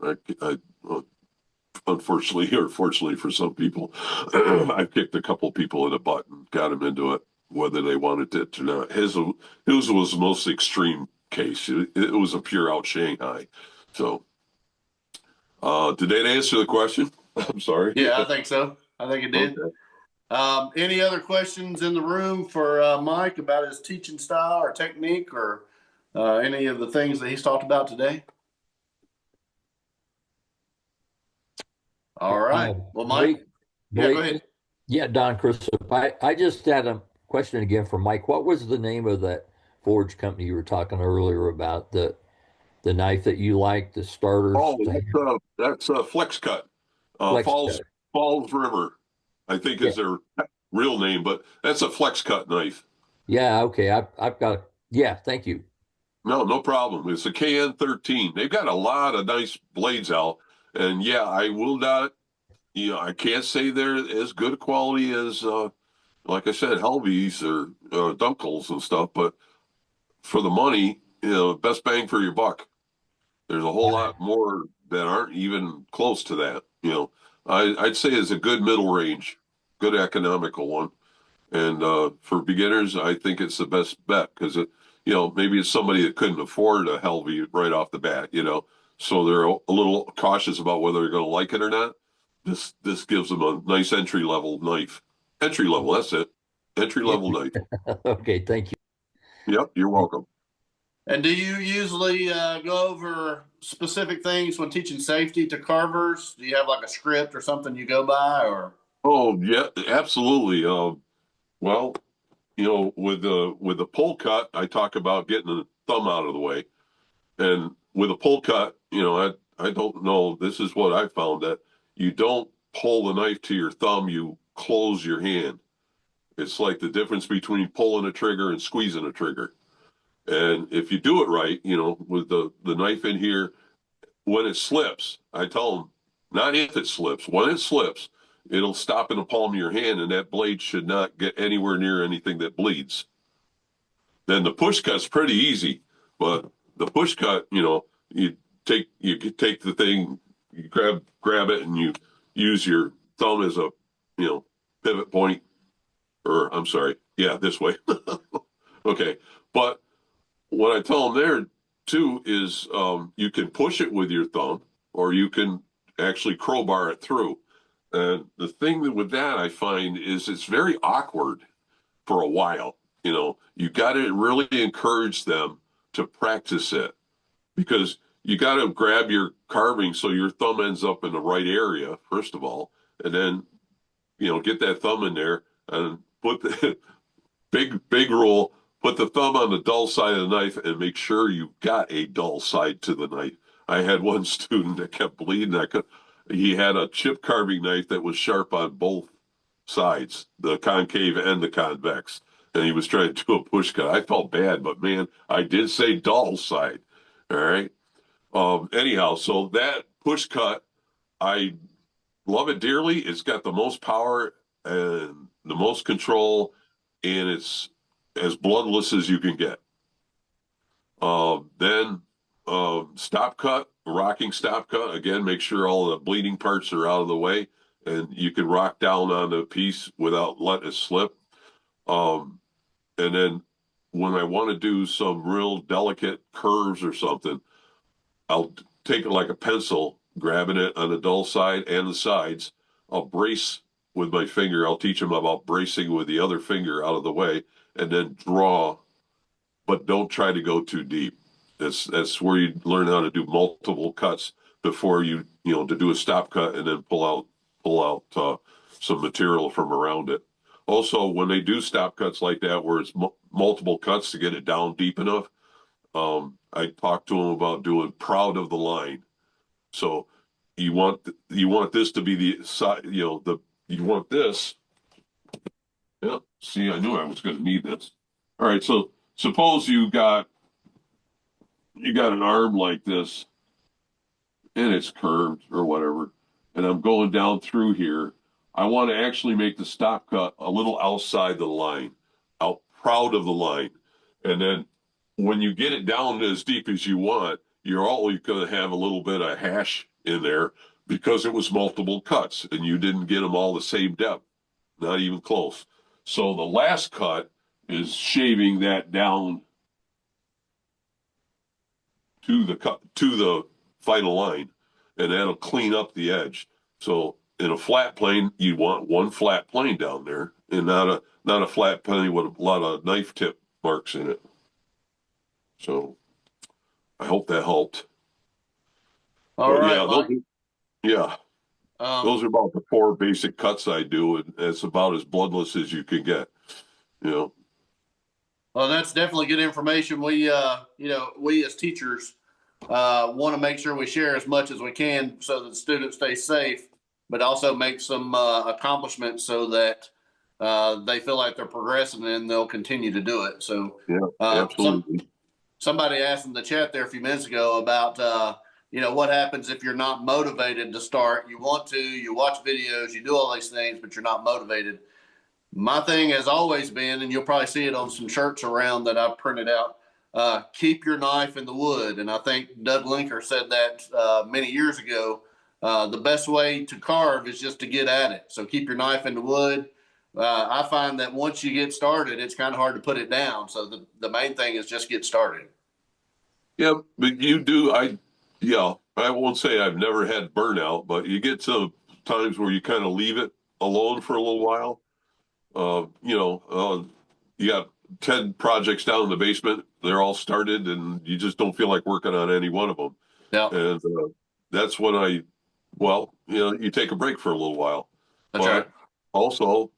Unfortunately, or fortunately for some people, I've kicked a couple people in the butt and got them into it, whether they wanted it or not. His was the most extreme case. It was a pure out Shanghai. So, did that answer the question? I'm sorry. Yeah, I think so. I think it did. Okay. Any other questions in the room for Mike about his teaching style or technique or any of the things that he's talked about today? All right. Well, Mike. Yeah, go ahead. Yeah, Don Christoph. I just had a question again for Mike. What was the name of that forge company you were talking earlier about, the knife that you like, the starters? Oh, that's a Flex Cut. Flex Falls Cut. Falls River, I think is their real name, but that's a Flex Cut knife. Yeah, okay. I've got yeah, thank you. No problem. It's a KN13. They've got a lot of nice blades out. And yeah, I will not, you know, I can't say they're as good a quality as, like I said, Helveys or Dunkels and stuff, but for the money, you know, best bang for your buck. There's a whole lot more that aren't even close to that. You know, I'd say it's a good middle range, good economical one. And for beginners, I think it's the best bet because, you know, maybe it's somebody that couldn't afford a Helvey right off the bat, you know, so they're a little cautious about whether they're going to like it or not. This gives them a nice entry level knife. Entry level, that's it. Entry level knife. Okay, thank you. Yep, you're welcome. And do you usually go over specific things when teaching safety to carvers? Do you have like a script or something you go by, or? Oh yeah, absolutely. Well, you know, with the pull cut, I talk about getting the thumb out of the way, and with a pull cut, you know, I don't know. This is what I found, that you don't pull the knife to your thumb; you close your hand. It's like the difference between pulling a trigger and squeezing a trigger. And if you do it right, you know, with the knife in here, when it slips, I tell them, not if it slips, when it slips, it'll stop in the palm of your hand, and that blade should not get anywhere near anything that bleeds. Then the push cut's pretty easy, but the push cut, you know, you take the thing, you grab it, and you use your thumb as a, you know, pivot point, or I'm sorry, yeah, this way. Okay, but what I tell them there too is you can push it with your thumb, or you can actually crowbar it through. And the thing with that I find is it's very awkward for a while. You know, you got to really encourage them to practice it, because you got to grab your carving so your thumb ends up in the right area, first of all, and then, you know, get that thumb in there and put the big rule. Put the thumb on the dull side of the knife and make sure you've got a dull side to the knife. I had one student that kept bleeding. He had a chip carving knife that was sharp on both sides, the concave and the convex, and he was trying to do a push cut. I felt bad, but man, I did say dull side. All right. Anyhow, so that push cut, I love it dearly. It's got the most power and the most control, and it's as bloodless as you can get. Then stop cut, rocking stop cut. Again, make sure all the bleeding parts are out of the way, and you can rock down on the piece without letting it slip. And then when I want to do some real delicate curves or something, I'll take it like a pencil, grabbing it on the dull side and the sides. I'll brace with my finger. I'll teach them about bracing with the other finger out of the way, and then draw, but don't try to go too deep. That's where you learn how to do multiple cuts before you to do a stop cut and then pull out some material from around it. Also, when they do stop cuts like that, where it's multiple cuts to get it down deep enough, I talked to them about doing proud of the line. So you want this to be the side, you want this. Yeah. See, I knew I was going to need this. All right. So suppose you got an arm like this, and it's curved or whatever, and I'm going down through here. I want to actually make the stop cut a little outside the line, out proud of the line. And then when you get it down as deep as you want, you're always going to have a little bit of hash in there because it was multiple cuts and you didn't get them all the same depth, not even close. So the last cut is shaving that down to the final line, and that'll clean up the edge. So in a flat plane, you want one flat plane down there, and not a flat plane with a lot of knife tip marks in it. So I hope that helped. All But right. Those are about the 4 basic cuts I do, and it's about as bloodless as you can get. Well, that's definitely good information. We as teachers want to make sure we share as much as we can so that the students stay safe, but also make some accomplishments so that they feel like they're progressing and they'll continue to do it. So, absolutely. Somebody asked in the chat there a few minutes ago about what happens if you're not motivated to start. You want to, you watch videos, you do all these things, but you're not motivated. My thing has always been, and you'll probably see it on some shirts around that I've printed out, keep your knife in the wood. And I think Doug Linker said that many years ago. The best way to carve is just to get at it. So keep your knife in the wood. I find that once you get started, it's kind of hard to put it down. So the main thing is just get started. Yeah, but you do. I won't say I've never had burnout, but you get to times where you kind of leave it alone for a little while. You got 10 projects down in the basement. They're all started and you just don't feel like working on any one of them. Yeah. And that's when you take a break for a little while. That's but right. Also,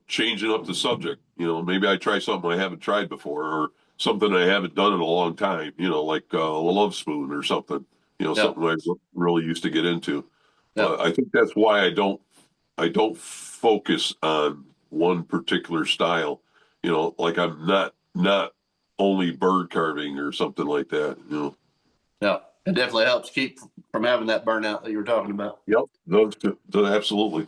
changing up the subject, maybe I try something I haven't tried before or something I haven't done in a long time, like a love spoon or something, something I really used to get into. I think that's why I don't focus on one particular style, like I'm not only bird carving or something like that, Yeah, it definitely helps keep from having that burnout that you were talking about. Yep, those absolutely.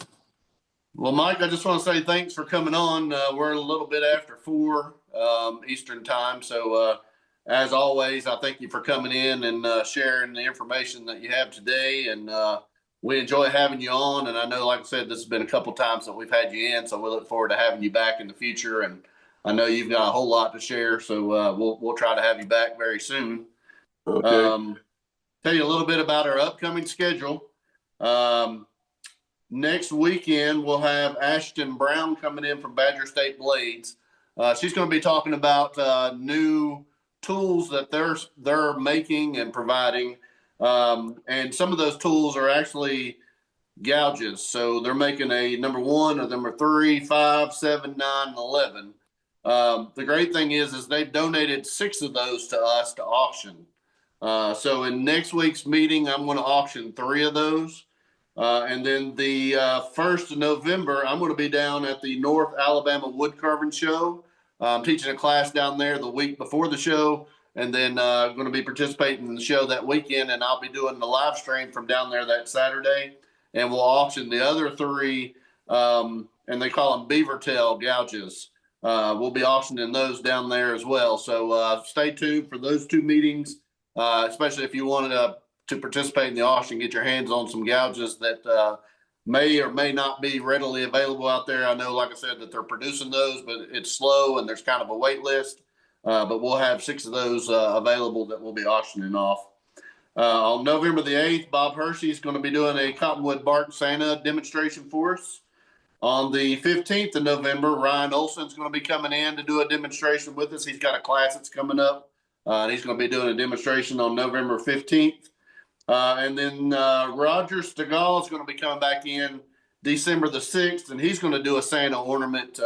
Well, Mike, I just want to say thanks for coming on. We're a little bit after 4 Eastern time. So as always, I thank you for coming in and sharing the information that you have today. And we enjoy having you on. And I know, like I said, this has been a couple times that we've had you in. So we look forward to having you back in the future. And I know you've got a whole lot to share. So we'll try to have you back very soon. Okay. Tell you a little bit about our upcoming schedule. Next weekend, we'll have Ashton Brown coming in from Badger State Blades. She's going to be talking about new tools that they're making and providing. And some of those tools are actually gouges. So they're making a number 1, a number 3, 5, 7, 9, and 11. The great thing is they've donated 6 of those to us to auction. So in next week's meeting, I'm going to auction 3 of those. And then the 1st of November, I'm going to be down at the North Alabama Woodcarving Show. I'm teaching a class down there the week before the show. and then going to be participating in the show that weekend. And I'll be doing the live stream from down there that Saturday. And we'll auction the other 3, and they call them beaver tail gouges. We'll be auctioning those down there as well. So stay tuned for those 2 meetings, especially if you wanted to participate in the auction, get your hands on some gouges that may or may not be readily available out there. I know, like I said, that they're producing those, but it's slow and there's kind of a wait list. But we'll have 6 of those available that we'll be auctioning off. On November the 8th, Bob Hershey is going to be doing a cottonwood bark Santa demonstration for us. On the 15th of November, Ryan Olson's going to be coming in to do a demonstration with us. He's got a class that's coming up, and he's going to be doing a demonstration on November 15th. And then Roger Stegall is going to be coming back in December the 6th, and he's going to do a Santa ornament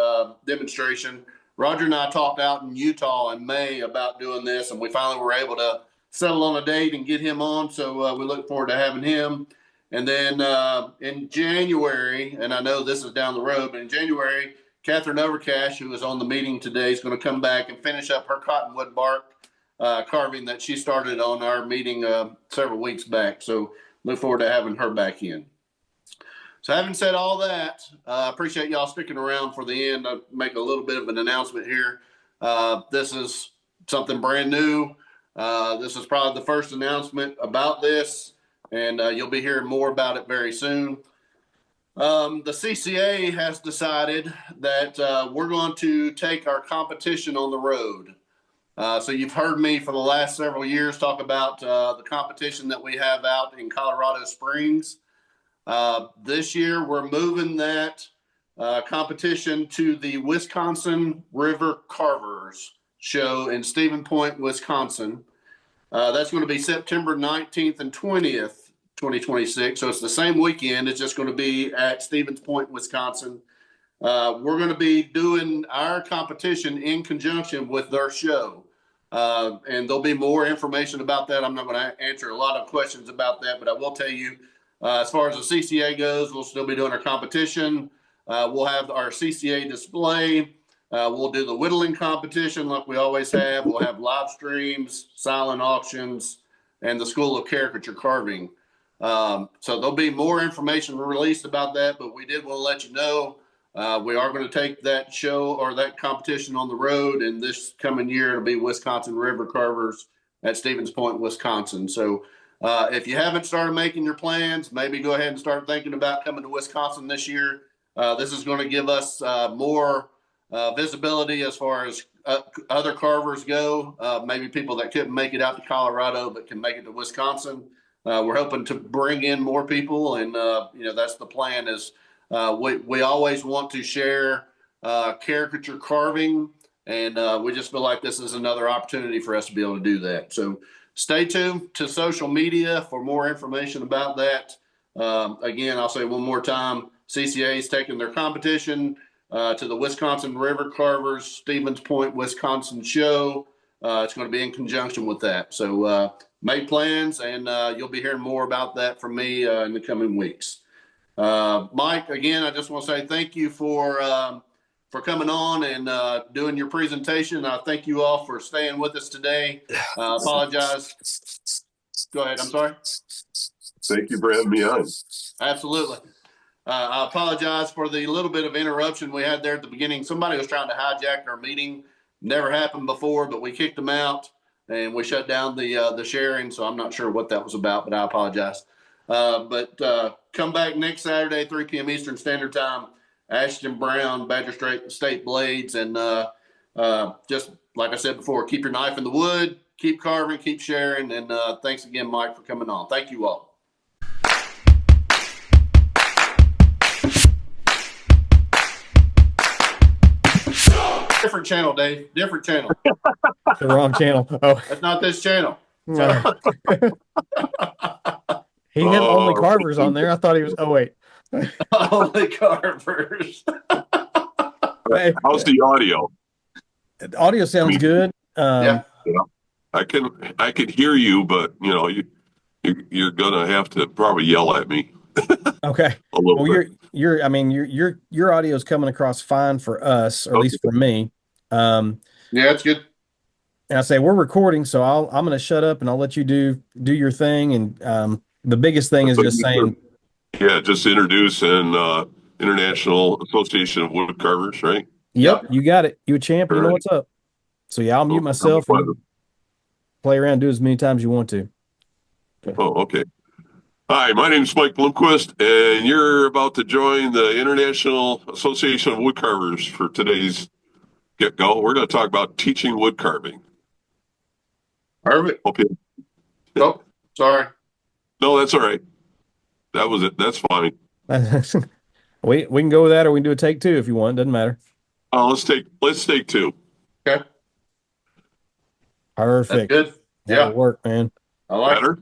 demonstration. Roger and I talked out in Utah in May about doing this, and we finally were able to settle on a date and get him on. So we look forward to having him. And then in January, and I know this is down the road, but in January, Catherine Overcash, who is on the meeting today, is going to come back and finish up her cottonwood bark carving that she started on our meeting several weeks back. So look forward to having her back in. So having said all that, I appreciate y'all sticking around for the end. I'll make a little bit of an announcement here. This is something brand new. This is probably the first announcement about this, and you'll be hearing more about it very soon. The CCA has decided that we're going to take our competition on the road. So you've heard me for the last several years talk about the competition that we have out in Colorado Springs. This year, we're moving that competition to the Wisconsin River Carvers show in Stevens Point, Wisconsin. That's going to be September 19th and 20th, 2026. So it's the same weekend. It's just going to be at Stevens Point, Wisconsin. We're going to be doing our competition in conjunction with their show. And there'll be more information about that. I'm not going to answer a lot of questions about that, but I will tell you, as far as the CCA goes, we'll still be doing our competition. We'll have our CCA display. We'll do the whittling competition like we always have. We'll have live streams, silent auctions, and the School of Caricature Carving. So there'll be more information released about that, but we did want to let you know we are going to take that show or that competition on the road, and this coming year it'll be Wisconsin River Carvers at Stevens Point, Wisconsin. So if you haven't started making your plans, maybe go ahead and start thinking about coming to Wisconsin this year. This is going to give us more visibility as far as other carvers go. Maybe people that couldn't make it out to Colorado but can make it to Wisconsin. We're hoping to bring in more people, and that's the plan. Is we always want to share caricature carving, and we just feel like this is another opportunity for us to be able to do that. So stay tuned to social media for more information about that. Again, I'll say one more time, CCA is taking their competition to the Wisconsin River Carvers Stevens Point, Wisconsin show. It's going to be in conjunction with that. So make plans, and you'll be hearing more about that from me in the coming weeks. Mike, again, I just want to say thank you for coming on and doing your presentation. I thank you all for staying with us today. Apologize. Go ahead. I'm sorry. Thank you for having me on. Absolutely. I apologize for the little bit of interruption we had there at the beginning. Somebody was trying to hijack our meeting. Never happened before, but we kicked them out and we shut down the sharing. So I'm not sure what that was about, but I apologize. But come back next Saturday, 3 p.m. Eastern Standard Time. Ashton Brown, Badger State Blades, and just like I said before, keep your knife in the wood, keep carving, keep sharing, and thanks again, Mike, for coming on. Thank you all. Different channel, Dave. Different channel. The wrong channel. Oh, That's not this channel. no. He had only Carvers on there. I thought he was. Oh wait. Only Carvers. Hey, How's the audio? the audio sounds good. Yeah. I can hear you, but you're gonna have to probably yell at me Okay. a little Well, bit. your audio is coming across fine for us, or at least for me. Yeah, it's good. Okay. Yeah, it's good. Um, All right. But And I say we're recording, so I'm going to shut up and I'll let you do your thing. And the biggest thing is So just you saying, Yeah, just introduce an International Association of Woodcarvers, right? yep, you got it. You a champ. You know All right. what's up. So yeah, I'll mute myself and play around, do as many times you want to. Oh, okay. Hi, my name is Mike Bloomquist, and you're about to join the International Association of Woodcarvers for today's get-go. We're going to talk about teaching woodcarving. Perfect. Okay. Oh, sorry. No, that's all right. That was it. That's fine. we can go with that, or we can do a take two if you want. Doesn't matter. Let's take two. Okay. Perfect. That's good. That'll Yeah. work, man. I like it. Better?